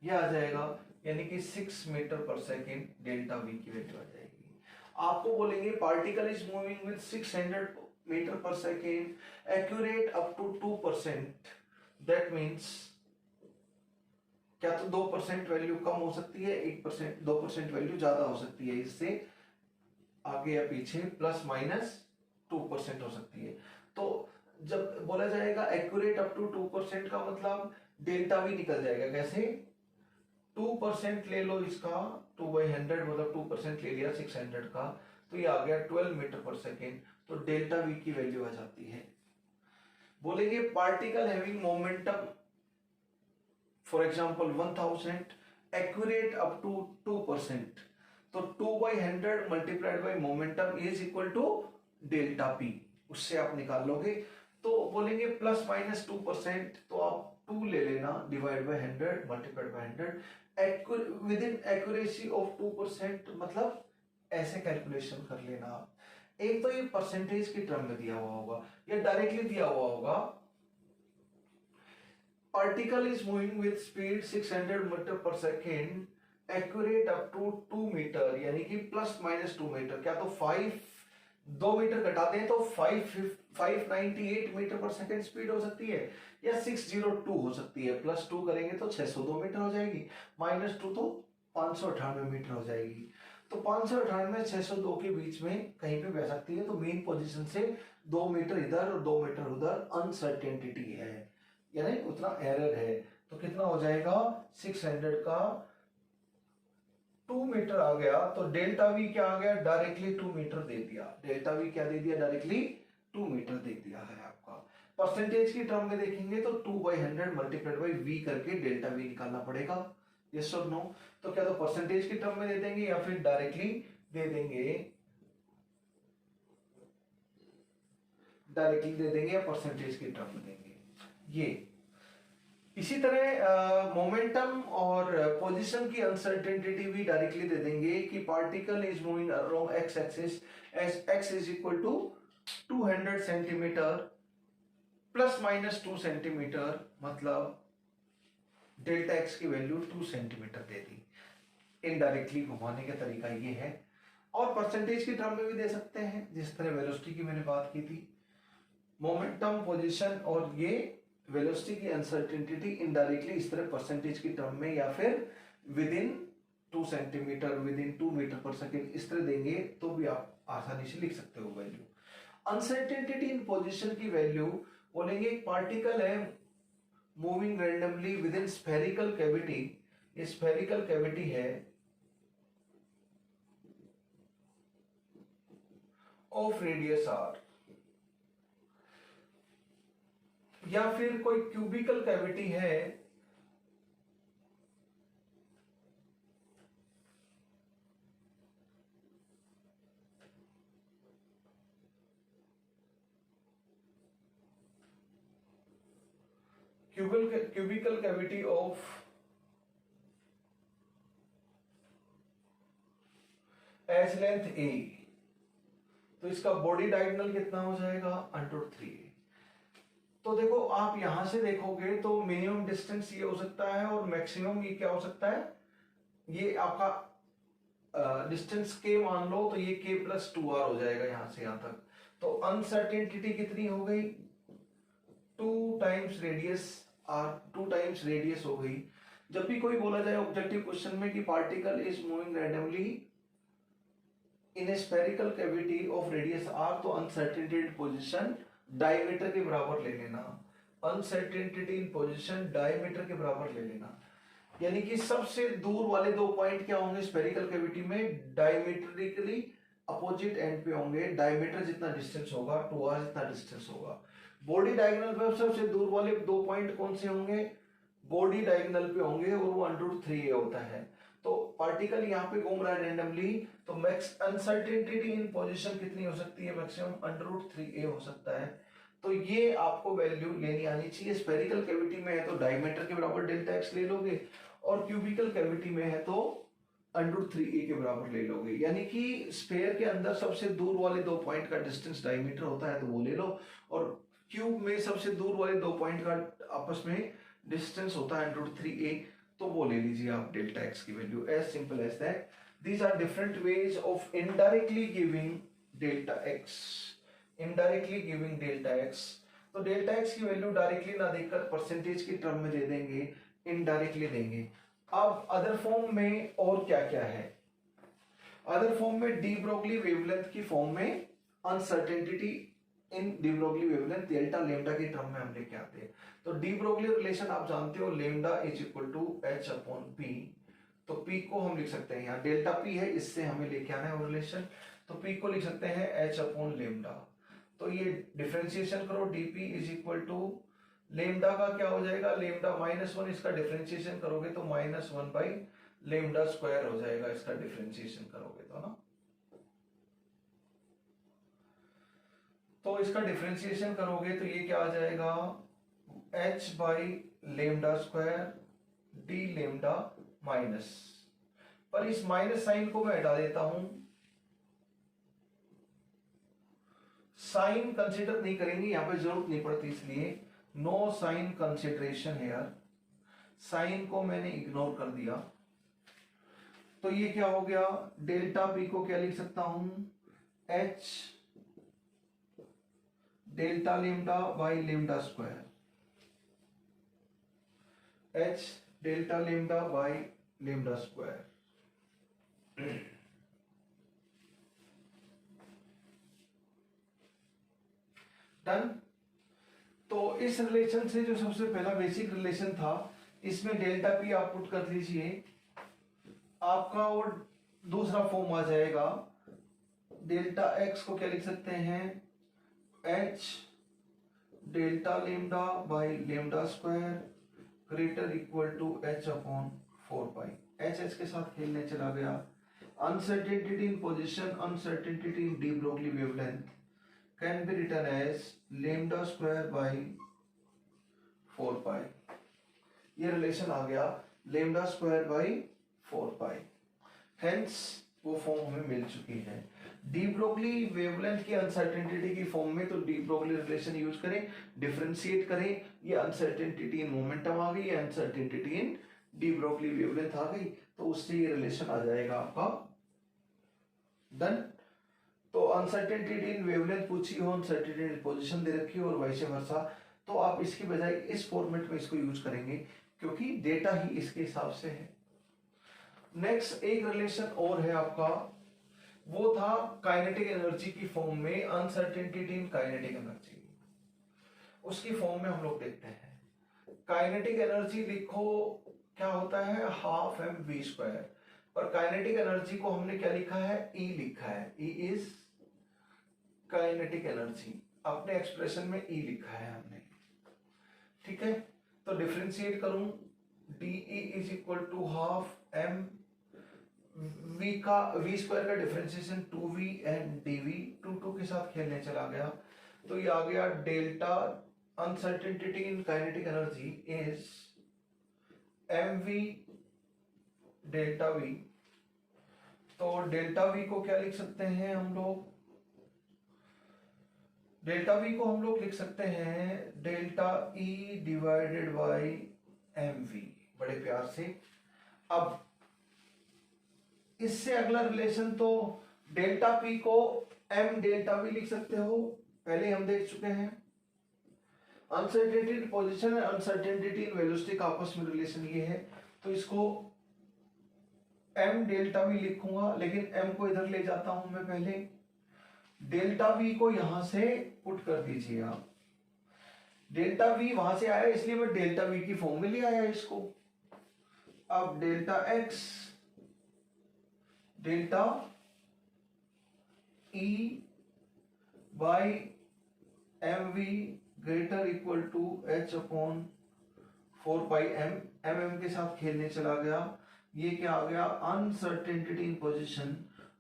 यह आ जाएगा, यानी कि 6 मीटर पर सेकेंड डेल्टा वी की वैल्यू आ जाएगी। आपको बोलेंगे particle is moving with 600 metre पर second accurate up to 2%, that means क्या तो 2% वैल्यू कम हो सकती है, 1% 2% वैल्यू ज्यादा हो सकती है, इससे आगे या पीछे प्लस माइनस 2% हो सकती है। तो जब बोला जाएगा एक्यूरेट अप टू 2% का मतलब डेल्टा वी निकल जाएगा, कैसे, 2% ले लो इसका, 2/100 मतलब 2% ले लिया 600 का, तो ये आ गया 12 मीटर पर सेकेंड, तो डेल्टा वी की वैल्यू आ जाती है। बोलेंगे particle having momentum for example 1000 accurate up to 2%, तो 2/100 multiplied by momentum is equal to delta p, उससे आप निकाल लोगे। तो बोलेंगे प्लस माइनस 2%, तो आप 2 ले लेना divide by 100 multiplied by 100 with in accuracy of 2%, मतलब ऐसे कैलकुलेशन कर लेना। एक तो ये परसेंटेज की टर्म में दिया हुआ होगा या डायरेक्टली दिया हुआ होगा, particle is moving with speed 600 metre पर second accurate up to 2 metre, यानी कि प्लस माइनस 2 मीटर, क्या तो 2 मीटर घटाते हैं तो 598 मीटर पर सेकेंड स्पीड हो सकती है, या 602 हो सकती है, प्लस 2 करेंगे तो 602 मीटर हो जाएगी, माइनस 2 तो 598 मीटर हो जाएगी। तो 598 602 के बीच में कहीं पे बह सकती है, तो मेन पोजीशन से 2 मीटर इधर और 2 मीटर उधर अनसर्टेनिटी है, यानी उतना एरर है। तो कितना हो जाएगा, 600 का 2 मीटर आ गया, तो डेल्टा वी क्या आ गया, डायरेक्टली 2 मीटर दे दिया, डेल्टा वी क्या दे दिया, डायरेक्टली 2 मीटर दे दिया है आपका। परसेंटेज की टर्म में देखेंगे तो 2/100 मल्टीप्लाइड बाय वी करके डेल्टा वी निकालना पड़ेगा, यस और नो। तो क्या तो परसेंटेज की टर्म में दे देंगे या फिर डायरेक्टली दे देंगे, डायरेक्टली दे देंगे या परसेंटेज की टर्म में देंगे ये। इसी तरह मोमेंटम और पोजीशन की अनसर्टेनिटी भी डायरेक्टली दे देंगे कि particle is moving along x axis as x is equal to 200 centimeter plus minus 2 centimeter, मतलब डेल्टा एक्स की वैल्यू 2 सेंटीमीटर दे दी। इनडायरेक्टली घुमाने का तरीका ये है। और परसेंटेज की टर्म में भी दे सकते हैं, जिस तरह वेलोसिटी की मैंने बात की थी, मोमेंटम, पोजीशन और ये वेलोसिटी की अनसर्टेनिटी इनडायरेक्टली इस तरह परसेंटेज की टर्म में या फिर within 2 centimeter, within 2 meter पर सेकेंड इस तरह देंगे तो भी आप आसानी से लिख सकते हो वैल्यू। अनसर्टेनिटी इन पोजीशन की वैल्यू बोलेंगे एक पार्टिकल है moving randomly within spherical cavity, ये स्फेरिकल कैविटी है ऑफ रेडियस आर, या फिर कोई क्यूबिकल कैविटी है cubical cavity of edge length a, तो इसका बॉडी डायगोनल कितना हो जाएगा √3a। तो देखो आप यहां से देखोगे तो मिनिमम डिस्टेंस ये हो सकता है और मैक्सिमम ये क्या हो सकता है, ये आपका डिस्टेंस k मान लो तो ये k+2r हो जाएगा यहां से यहां तक। तो अनसर्टेनिटी कितनी हो गई 2 times radius r, 2 times radius हो गई। जब भी कोई बोला जाए ऑब्जेक्टिव क्वेश्चन में कि particle is moving randomly in A spherical cavity of radius r, तो अनसर्टेनिटी पोजीशन डायमीटर के बराबर ले लेना, अनसर्टेनिटी इन पोजीशन डायमीटर के बराबर ले लेना। यानी कि सबसे दूर वाले 2 पॉइंट क्या होंगे स्फेरिकल कैविटी में, डायमीट्रिकली अपोजिट एंड पे होंगे, डायमीटर जितना डिस्टेंस होगा 2r जितना डिस्टेंस होगा। बॉडी डायगोनल पे सबसे दूर वाले 2 पॉइंट कौन से होंगे, बॉडी डायगोनल पे होंगे और वो √3a होता है। तो पार्टिकल यहाँ पे घूम रहा है रैंडमली, तो मैक्स अनसर्टेनिटी इन पोजीशन कितनी हो सकती है, मैक्सिमम √3a हो सकता है। तो ये आपको वैल्यू लेनी आनी चाहिए। स्फेरिकल कैविटी में है तो डायमीटर के बराबर डेल्टा एक्स ले लोगे, और क्यूबिकल कैविटी में है तो √3a के बराबर ले लोगे। यानी कि स्फेयर के अंदर सबसे दूर वाले 2 पॉइंट का डिस्टेंस डायमीटर होता है तो वो ले लो, और क्यूब में सबसे दूर वाले 2 पॉइंट का आपस में डिस्टेंस होता है √3a, तो वो ले लीजिए आप डेल्टा एक्स की value. As simple as that. These are different ways of indirectly giving delta x, indirectly giving delta x. तो डेल्टा एक्स की वैल्यू डायरेक्टली ना देकर परसेंटेज की टर्म में दे देंगे, इनडायरेक्टली देंगे। अब अदर फॉर्म में और क्या क्या है, अदर फॉर्म में डी ब्रोगली वेवलेंथ की फॉर्म में uncertainty in de Broglie wavelength delta lambda की टर्म में हम लेके आते हैं। तो डी ब्रोगली रिलेशन आप जानते हो, lambda is equal to h/p। तो p को हम लिख सकते हैं, यहाँ डेल्टा p है, इससे हमें लेके आना है वो रिलेशन, तो p को लिख सकते हैं h/λ। तो ये डिफरेंशिएशन करो, dp is equal to lambda का क्या हो जाएगा, लेमडा -1, इसका डिफरेंशिएशन करोगे तो -1/λ² हो जाएगा, इसका डिफरेंशिएशन करोगे तो ना। तो इसका डिफरेंशिएशन करोगे तो ये क्या आ जाएगा, h/λ² d माइनस, पर इस माइनस साइन को मैं हटा देता हूं, साइन कंसीडर नहीं करेंगे यहां पे, जरूरत नहीं पड़ती, इसलिए no sign consideration here, sign को मैंने इग्नोर कर दिया। तो ये क्या हो गया, डेल्टा p को क्या लिख सकता हूं, h delta lambda by λ², h delta lambda by λ²। Done. तो इस रिलेशन से जो सबसे पहला बेसिक रिलेशन था, इसमें डेल्टा पी आप पुट कर लीजिए, आपका और दूसरा फॉर्म आ जाएगा, डेल्टा एक्स को क्या लिख सकते हैं, h delta lambda by λ² greater equal to h/4π। h के साथ खेलने चला गया। Uncertainty in position, uncertainty in de Broglie wavelength can be written as λ² by 4π। ये रिलेशन आ गया λ² बाई 4π। हेंस वो फॉर्म हमें मिल चुकी है। डी ब्रोगली वेवलेंथ की अनसर्टेनिटी की फॉर्म में तो डी ब्रोगली रिलेशन यूज करें, डिफरेंशिएट करें, ये अनसर्टेनिटी इन मोमेंटम आ गई, ये uncertainty in de Broglie wavelength आ गई, तो उससे ये रिलेशन आ जाएगा आपका। डन। तो अनसर्टेनिटी इन वेवलेंथ पूछी हो, अनसर्टेनिटी इन पोजीशन दे रखी हो और वैसे वर्सा, तो तो आप इसकी बजाय इस फॉर्मेट में इसको यूज करेंगे क्योंकि डेटा ही इसके हिसाब से है। नेक्स्ट एक रिलेशन और है आपका, वो था काइनेटिक एनर्जी की फॉर्म में अनसर्टेनिटी इन काइनेटिक एनर्जी। उसकी फॉर्म में हम लोग देखते हैं काइनेटिक एनर्जी लिखो क्या होता है, हाफ एम वी स्क्वायर, पर काइनेटिक एनर्जी को हमने क्या लिखा है, ई लिखा है। ई इज काइनेटिक एनर्जी, अपने एक्सप्रेशन में ई लिखा है हमने, ठीक है। तो डिफरेंशिएट करूं, d e is equal to half m v का, वी स्क्वायर का डिफरेंशिएशन 2v एंड dv, 2 के साथ खेलने चला गया तो ये आ गया delta uncertainty in kinetic energy is mv delta v। तो डेल्टा v को क्या लिख सकते हैं हम लोग, डेल्टा v को हम लोग लिख सकते हैं delta e divided by mv, बड़े प्यार से। अब इससे अगला रिलेशन तो डेल्टा p को m डेल्टा v लिख सकते हो, पहले हम देख चुके हैं। अनसर्टेनिटी इन पोजीशन और अनसर्टेनिटी इन वेलोसिटी का आपस में रिलेशन ये है, तो इसको m डेल्टा v लिखूंगा, लेकिन m को इधर ले जाता हूं मैं पहले। डेल्टा v को यहां से पुट कर दीजिए आप, डेल्टा v वहां से आया इसलिए मैं डेल्टा v की फॉर्म में ले आया इसको। अब delta x delta e by m v greater equal to h upon 4 pi m, m के साथ खेलने चला गया। ये क्या आ गया, uncertainty in position,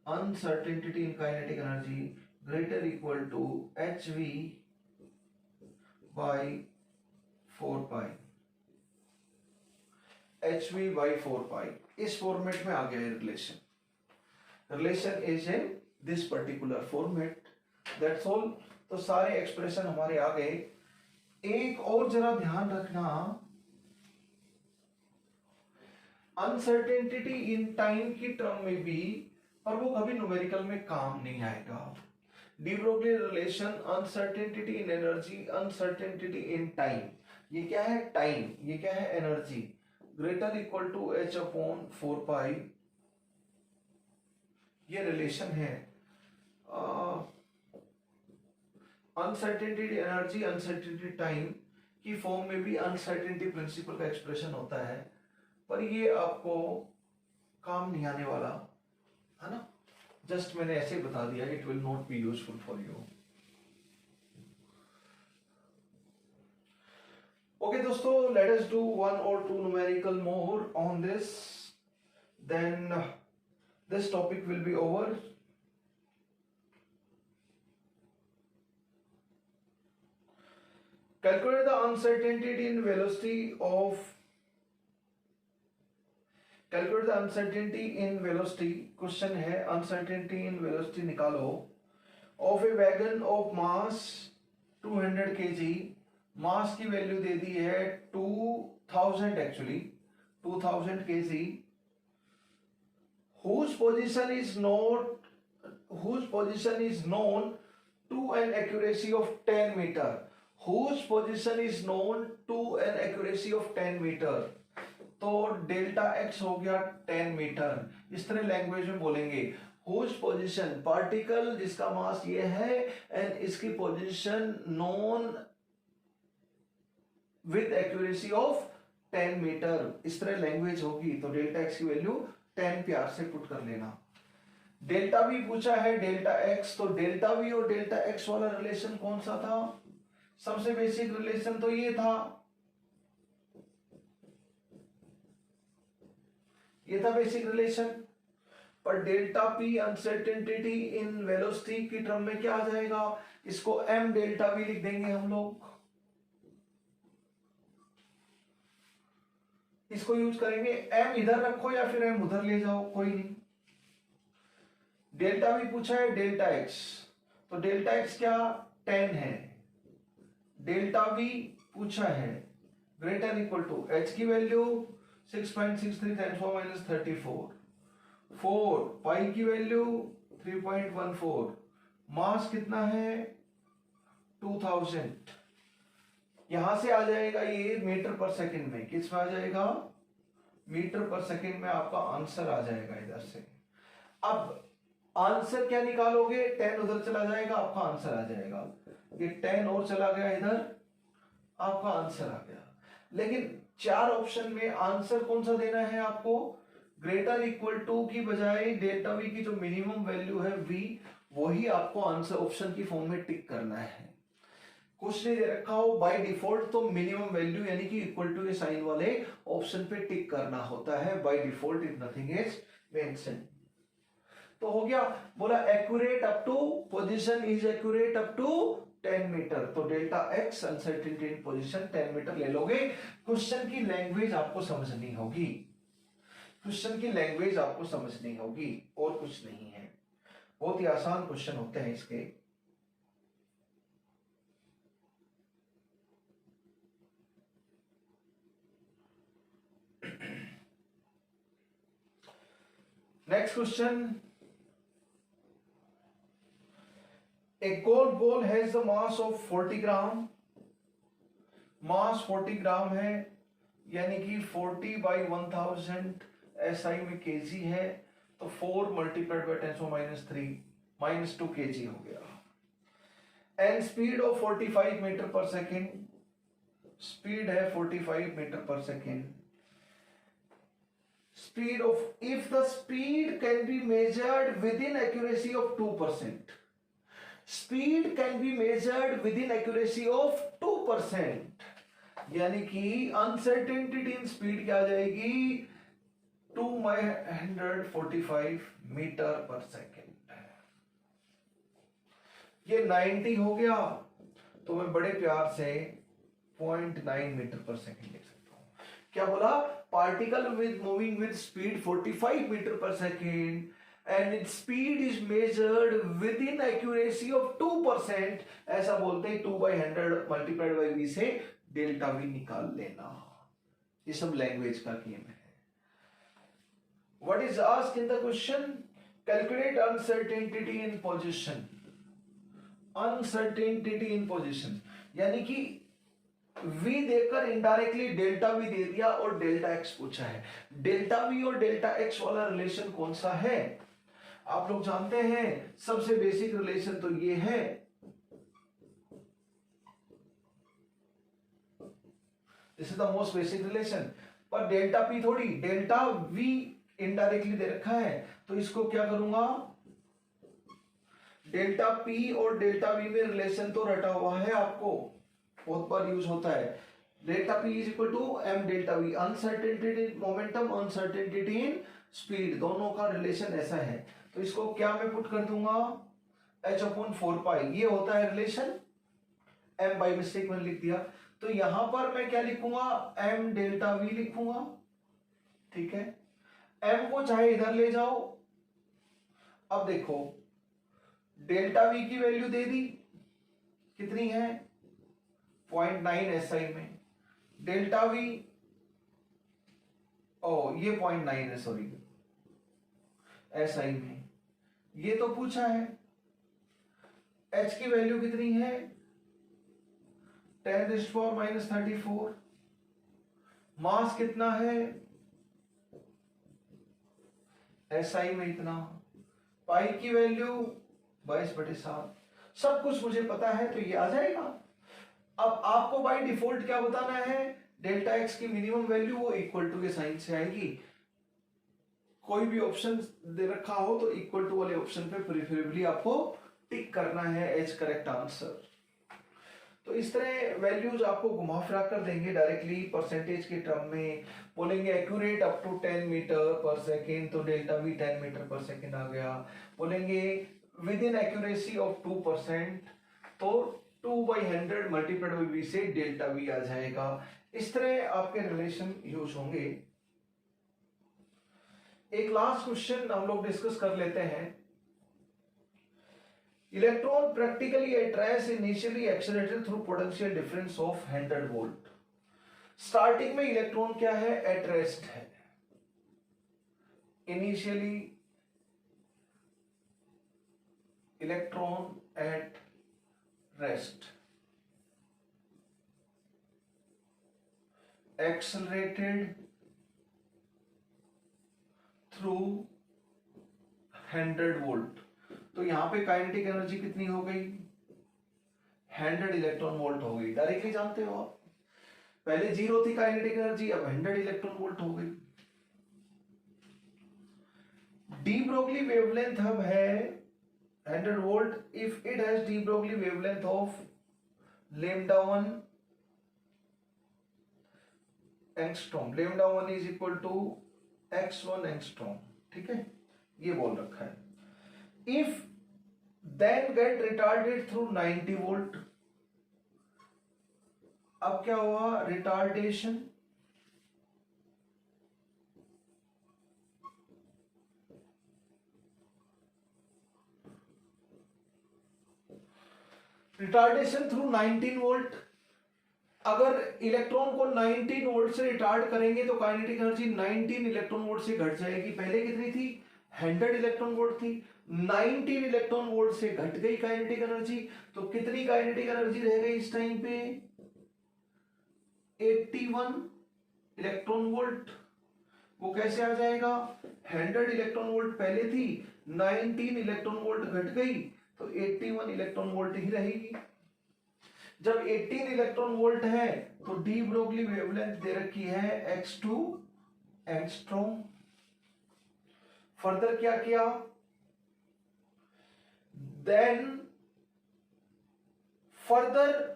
uncertainty in kinetic energy greater equal to h v by 4 pi, h v by 4 pi. इस फॉर्मेट में आ गया relation. Relation is in this particular format, that's all. तो सारे एक्सप्रेशन हमारे आ गए। एक और जरा ध्यान रखना, अनसर्टेनिटी इन टाइम की टर्म में भी, पर वो कभी न्यूमेरिकल में काम नहीं आएगा। De Broglie relation uncertainty in energy, uncertainty in time, ये क्या है टाइम, ये क्या है energy, greater equal to h upon 4 pi, ये रिलेशन है। अनसर्टेनिटी एनर्जी अनसर्टेनिटी टाइम की फॉर्म में भी अनसर्टेनिटी प्रिंसिपल का एक्सप्रेशन होता है, पर ये आपको काम नहीं आने वाला है ना, जस्ट मैंने ऐसे बता दिया, it will not be useful for you. Okay दोस्तों, let us do 1 or 2 numerical more on this, then this topic will be over. Calculate the uncertainty in velocity of, calculate the uncertainty in velocity, question है uncertainty in velocity निकालो, of a wagon of mass 200 kg, मास की वैल्यू दे दी है 2000, actually 2000 kg, whose position is known to an accuracy of 10 meter, whose position is known to an accuracy of 10 meter। तो डेल्टा x हो गया 10 मीटर, इस तरह लैंग्वेज में बोलेंगे whose position, पार्टिकल जिसका मास ये है एंड इसकी position known with accuracy of 10 meter, इस तरह लैंग्वेज होगी। तो डेल्टा x की वैल्यू 10 प्यार से पुट कर लेना। डेल्टा वी पूछा है डेल्टा एक्स, तो डेल्टा वी और डेल्टा एक्स वाला रिलेशन कौन सा था, सबसे बेसिक रिलेशन तो ये था, ये था बेसिक रिलेशन। पर delta p uncertainty in velocity की टर्म में क्या आ जाएगा, इसको एम डेल्टा वी लिख देंगे हम लोग, इसको यूज करेंगे। एम इधर रखो या फिर एम उधर ले जाओ, कोई नहीं। डेल्टा वी पूछा है डेल्टा एक्स, तो डेल्टा एक्स क्या 10 है, डेल्टा वी पूछा है ग्रेटर इक्वल टू एच की वैल्यू 6.63 10⁻⁻34, 4 पाई की वैल्यू 3.14, मास कितना है 2000, यहां से आ जाएगा ये मीटर पर सेकंड में, किस में आ जाएगा, मीटर पर सेकंड में आपका आंसर आ जाएगा इधर से। अब आंसर क्या निकालोगे, 10 उधर चला जाएगा, आपका आंसर आ जाएगा। ये 10 और चला गया इधर, आपका आंसर आ गया। लेकिन 4 ऑप्शन में आंसर कौन सा देना है आपको, ग्रेटर इक्वल टू की बजाय डेल्टा वी की जो मिनिमम वैल्यू है वी, वही आपको आंसर ऑप्शन की फॉर्म में टिक करना है। कुछ नहीं दे रखा हो बाय डिफॉल्ट तो मिनिमम वैल्यू यानी कि इक्वल टू के साइन वाले ऑप्शन पे टिक करना होता है, by default if nothing is mentioned. तो हो गया, बोला accurate up to position is accurate up to 10 metre, तो delta x uncertainty in position 10 metre ले लोगे। क्वेश्चन की लैंग्वेज आपको समझनी होगी, क्वेश्चन की लैंग्वेज आपको समझनी होगी, और कुछ नहीं है। बहुत ही आसान क्वेश्चन होते हैं इसके। Next question, A golf ball has the mass of 40 ग्राम, मास 40 ग्राम है, यानी कि 40 बाई 1000 SI में kg है, तो 4 मल्टीप्लाइड बाई 10⁻³ -2 kg हो गया। एंड स्पीड ऑफ 45 मीटर पर सेकेंड, स्पीड है 45 मीटर पर second. Speed of, if the speed can be measured with in accuracy of 2%, speed can be measured with in accuracy of 2%, यानी कि अनसर्टेनिटी इन स्पीड क्या आ जाएगी, 2/145 मीटर पर सेकेंड। ये 90 हो गया, तो मैं बड़े प्यार से 0.9 मीटर पर सेकेंड लिख सकता हूं। क्या बोला, particle with moving with speed 45 meter पर second and its speed is measured within accuracy of 2%, ऐसा बोलते हैं 2/100 मल्टीप्लाइड बाई v से डेल्टा v निकाल लेना। ये सब लैंग्वेज का गेम है। What is asked in the question? Calculate uncertainty in position, uncertainty in position, यानी कि v देकर इनडायरेक्टली डेल्टा v दे दिया और डेल्टा x पूछा है। डेल्टा v और डेल्टा x वाला रिलेशन कौन सा है, आप लोग जानते हैं, सबसे बेसिक रिलेशन तो ये है, this is the most basic relation. पर डेल्टा पी थोड़ी, डेल्टा वी इनडायरेक्टली दे रखा है, तो इसको क्या करूंगा, डेल्टा पी और डेल्टा वी में रिलेशन तो रटा हुआ है, आपको बहुत बार यूज होता है। Delta p is equal to m delta v, uncertainty in momentum, uncertainty in speed, दोनों का रिलेशन ऐसा है। तो इसको क्या मैं पुट कर दूंगा, h/4π, ये होता है रिलेशन, m बाई मिस्टेक मैंने लिख दिया, तो यहां पर मैं क्या लिखूंगा, m डेल्टा v लिखूंगा, ठीक है। m को चाहे इधर ले जाओ, अब देखो डेल्टा v की वैल्यू दे दी, कितनी है, 0.9 SI में, डेल्टा v, ओ ये 0.9 है, सॉरी, SI में, ये तो पूछा है। h की वैल्यू कितनी है, 10⁻34, मास कितना है, SI में इतना, पाई की वैल्यू 22/7, सब कुछ मुझे पता है, तो ये आ जाएगा। अब आपको बाय डिफॉल्ट क्या बताना है, डेल्टा x की मिनिमम वैल्यू वो इक्वल टू के साइन से आएगी। कोई भी ऑप्शन दे रखा हो तो इक्वल टू वाले ऑप्शन पे प्रेफरेबली आपको टिक करना है एज करेक्ट आंसर। तो इस तरह वैल्यूज आपको घुमा फिरा कर देंगे डायरेक्टली परसेंटेज के टर्म में। बोलेंगे एक्यूरेट अप टू 10 मीटर पर सेकेंड, तो डेल्टा वी 10 मीटर पर सेकेंड आ गया। बोलेंगे विद इन एक्यूरेसी ऑफ 2%, तो 2/100 मल्टीप्लाइड बाई वी से डेल्टा वी आ जाएगा। इस तरह आपके रिलेशन यूज होंगे। एक लास्ट क्वेश्चन हम लोग डिस्कस कर लेते हैं। Electron practically at rest initially accelerated through potential difference of 100 volt. Starting में इलेक्ट्रॉन क्या है, एट रेस्ट है, initially electron at rest. Accelerated through 100 volt. तो यहां पे काइनेटिक एनर्जी कितनी हो गई? 100 इलेक्ट्रॉन वोल्ट हो गई। डायरेक्टली जानते हो आप, पहले 0 थी काइनेटिक एनर्जी, अब 100 इलेक्ट्रॉन वोल्ट हो गई। डी ब्रोगली वेवलेंथ अब है 100 volt if it has de Broglie wavelength of lambda 1 angstrom. lambda 1 is equal to x1 angstrom. ठीक है, ये बोल रखा है। If then get retarded through 90 volt. अब क्या हुआ? Retardation through 19 volt. अगर इलेक्ट्रॉन को 19 वोल्ट से रिटार्ड करेंगे तो काइनेटिक एनर्जी 19 इलेक्ट्रॉन वोल्ट से घट जाएगी। पहले कितनी थी? 100 इलेक्ट्रॉन वोल्ट थी। 19 इलेक्ट्रॉन वोल्ट से घट गई काइनेटिक एनर्जी। तो कितनी काइनेटिक एनर्जी रह गई इस टाइम पे? 81 इलेक्ट्रॉन वोल्ट। वो कैसे आ जाएगा? 100 इलेक्ट्रॉन वोल्ट पहले थी, 19 इलेक्ट्रॉन वोल्ट घट गई, तो 81 इलेक्ट्रॉन वोल्ट ही रहेगी। जब 18 इलेक्ट्रॉन वोल्ट है तो डी ब्रोगली वेवलेंथ दे रखी है x2 एंगस्ट्रॉम। फर्दर क्या किया? Then further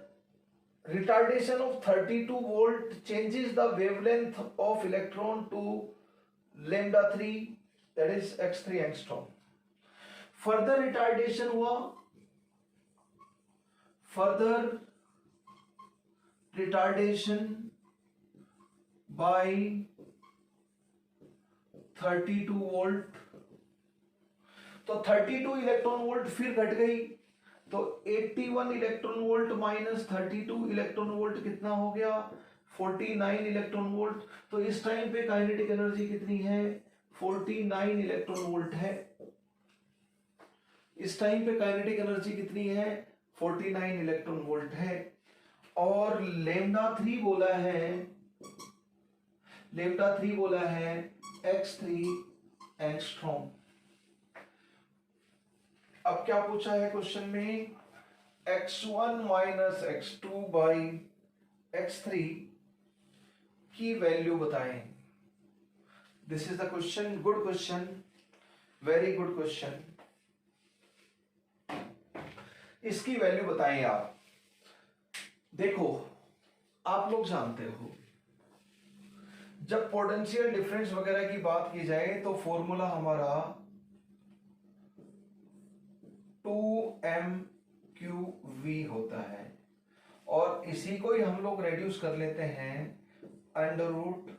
retardation of 32 volt changes the wavelength of electron to lambda 3, that is x3 angstrom. Further retardation हुआ, further retardation by 32 volt। तो 32 इलेक्ट्रॉन वोल्ट फिर घट गई, तो 81 electron volt minus 32 electron volt कितना हो गया? 49 इलेक्ट्रॉन वोल्ट। तो इस टाइम पे काइनेटिक एनर्जी कितनी है? 49 इलेक्ट्रॉन वोल्ट है। इस टाइम पे काइनेटिक एनर्जी कितनी है? 49 इलेक्ट्रॉन वोल्ट है। और लेमडा 3 बोला है x3 एंगस्ट्रॉम। अब क्या पूछा है क्वेश्चन में? x1 minus x2 by x3 की वैल्यू बताएं। This is the question. Good question, very good question. इसकी वैल्यू बताएं आप। देखो, आप लोग जानते हो जब पोटेंशियल डिफरेंस वगैरह की बात की जाए तो फॉर्मूला हमारा 2mqv होता है, और इसी को ही हम लोग रेड्यूस कर लेते हैं under root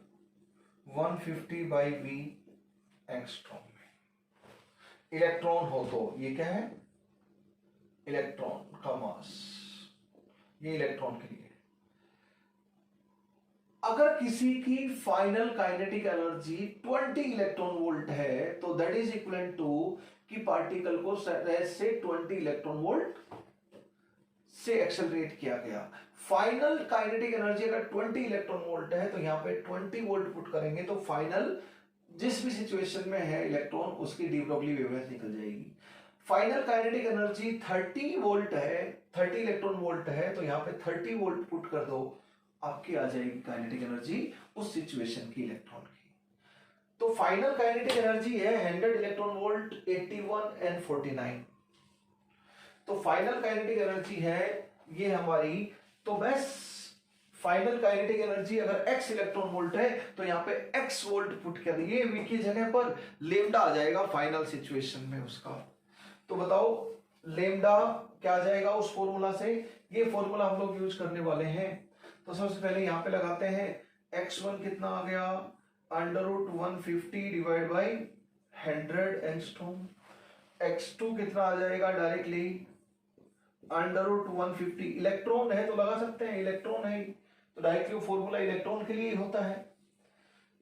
150 by v angstrom में। इलेक्ट्रॉन हो तो ये क्या है? इलेक्ट्रॉन का मास, ये इलेक्ट्रॉन के लिए। अगर किसी की final kinetic energy 20 electron volt है तो दैट इज इक्वल टू कि पार्टिकल को से 20 इलेक्ट्रॉन वोल्ट से एक्सेलरेट किया गया। फाइनल काइनेटिक एनर्जी अगर 20 इलेक्ट्रॉन वोल्ट है तो यहां पे 20 वोल्ट पुट करेंगे तो फाइनल जिस भी सिचुएशन में है इलेक्ट्रॉन, उसकी डी ब्रोगली वेवलेंथ निकल जाएगी। फाइनल काइनेटिक एनर्जी 30 वोल्ट है, 30 इलेक्ट्रॉन वोल्ट है, तो यहां पे 30 वोल्ट पुट कर दो, आपकी आ जाएगी काइनेटिक एनर्जी उस सिचुएशन की इलेक्ट्रॉन की। तो फाइनल काइनेटिक एनर्जी है 100 इलेक्ट्रॉन वोल्ट, 81 एंड 49। तो फाइनल काइनेटिक एनर्जी है ये हमारी। तो बस फाइनल काइनेटिक एनर्जी अगर x इलेक्ट्रॉन वोल्ट है तो यहाँ पे x वोल्ट पुट कर दिए, v की जगह पर लेमडा आ जाएगा फाइनल सिचुएशन में उसका। तो बताओ लेमडा क्या आ जाएगा उस फॉर्मूला से? ये फॉर्मूला हम लोग यूज करने वाले हैं। तो सबसे पहले यहाँ पे लगाते हैं x1 कितना आ गया? Under root 150 divide by 100 angstrom. x2 कितना आ जाएगा? डायरेक्टली अंडर रूट 150, इलेक्ट्रॉन है तो लगा सकते हैं, इलेक्ट्रॉन है तो डायरेक्टली फॉर्मूला इलेक्ट्रॉन के लिए होता है,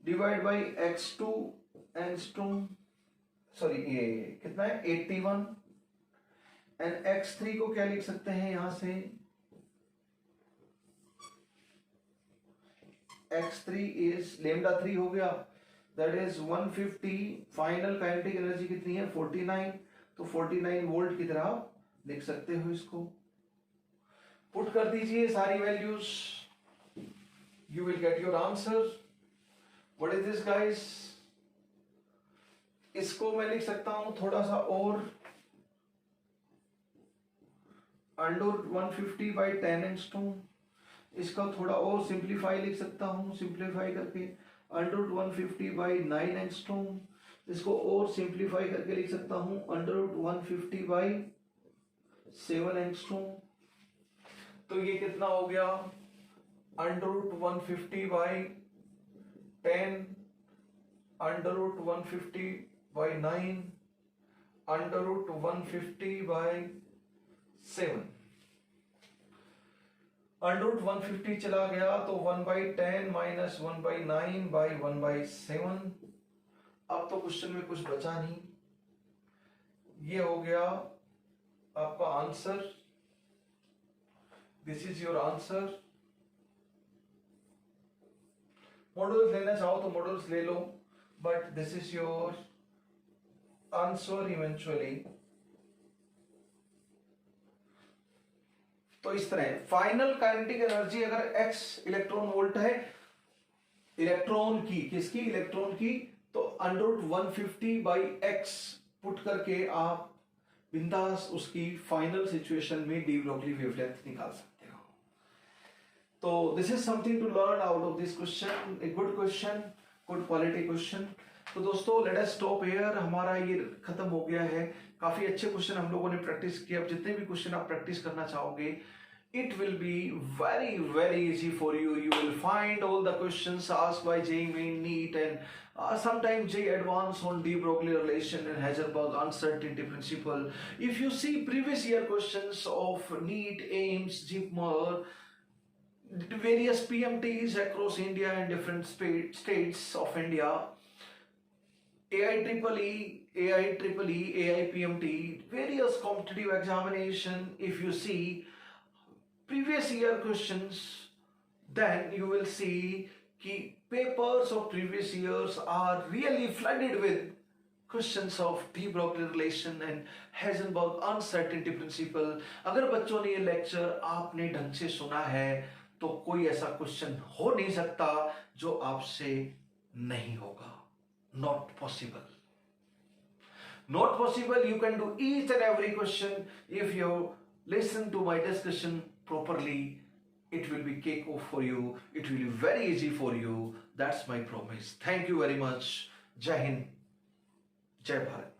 divide by x2 angstrom, sorry ये कितना है 81, एंड x3 को क्या लिख सकते हैं यहां से x3 इज लेमडा 3 हो गया, that is 150। Final kinetic energy कितनी है 49, तो 49 वोल्ट की तरह लिख सकते हो इसको। पुट कर दीजिए सारी values, you will get your answer. What is this guys? इसको मैं लिख सकता हूं थोड़ा सा और, अंडर 150 बाई 10 एंगस्ट्रॉम। इसका थोड़ा और सिंप्लीफाई लिख सकता हूं, सिंप्लीफाई करके अंडर 150 बाई 9 एंगस्ट्रॉम। इसको और सिंप्लीफाई करके लिख सकता हूं अंडर 150 बाई 7 एंगस्ट्रॉम। तो ये कितना हो गया, under root 150 by 10, under root 150 by 9, under root 150 by 7। Under root 150 चला गया तो 1/10 माइनस 1/9 बाई 1/7। अब तो क्वेश्चन में कुछ बचा नहीं, ये हो गया आपका answer. This is your answer. Modules लेना चाहो तो मॉड्यूल्स ले लो, but this is your answer eventually. तो इस तरह फाइनल काइनेटिक एनर्जी अगर x इलेक्ट्रॉन वोल्ट है इलेक्ट्रॉन की, किसकी, इलेक्ट्रॉन की, तो under root 150 by x put करके आप बिंदास उसकी फाइनल सिचुएशन में डी ब्रोगली वेवलेंथ निकाल सकते हो। तो this is something to learn out of this question, a good question, good quality question. तो दोस्तों लेट अस स्टॉप हियर, हमारा ये खत्म हो गया है। काफी अच्छे क्वेश्चन हम लोगों ने प्रैक्टिस किया। अब जितने भी क्वेश्चन आप प्रैक्टिस करना चाहोगे, it will be very easy for you. You will find all the questions asked by JEE Main, NEET, and sometimes JEE Advanced on de Broglie relation and Heisenberg uncertainty principle. If you see previous year questions of NEET, AIMS, JIPMER, various PMTs across India and different states of India, AIEEE, AIPMT, various competitive examination, if you see previous year questions, then you will see कि papers of previous years are really flooded with questions of de Broglie relation and Heisenberg uncertainty principle. अगर बच्चों ने ये लेक्चर आपने ढंग से सुना है तो कोई ऐसा क्वेश्चन हो नहीं सकता जो आपसे नहीं होगा। Not possible. Not possible. You can do each and every question if you listen to my discussion properly. It will be cake off for you. It will be very easy for you. That's my promise. Thank you very much. Jai Hind, Jai Bharat.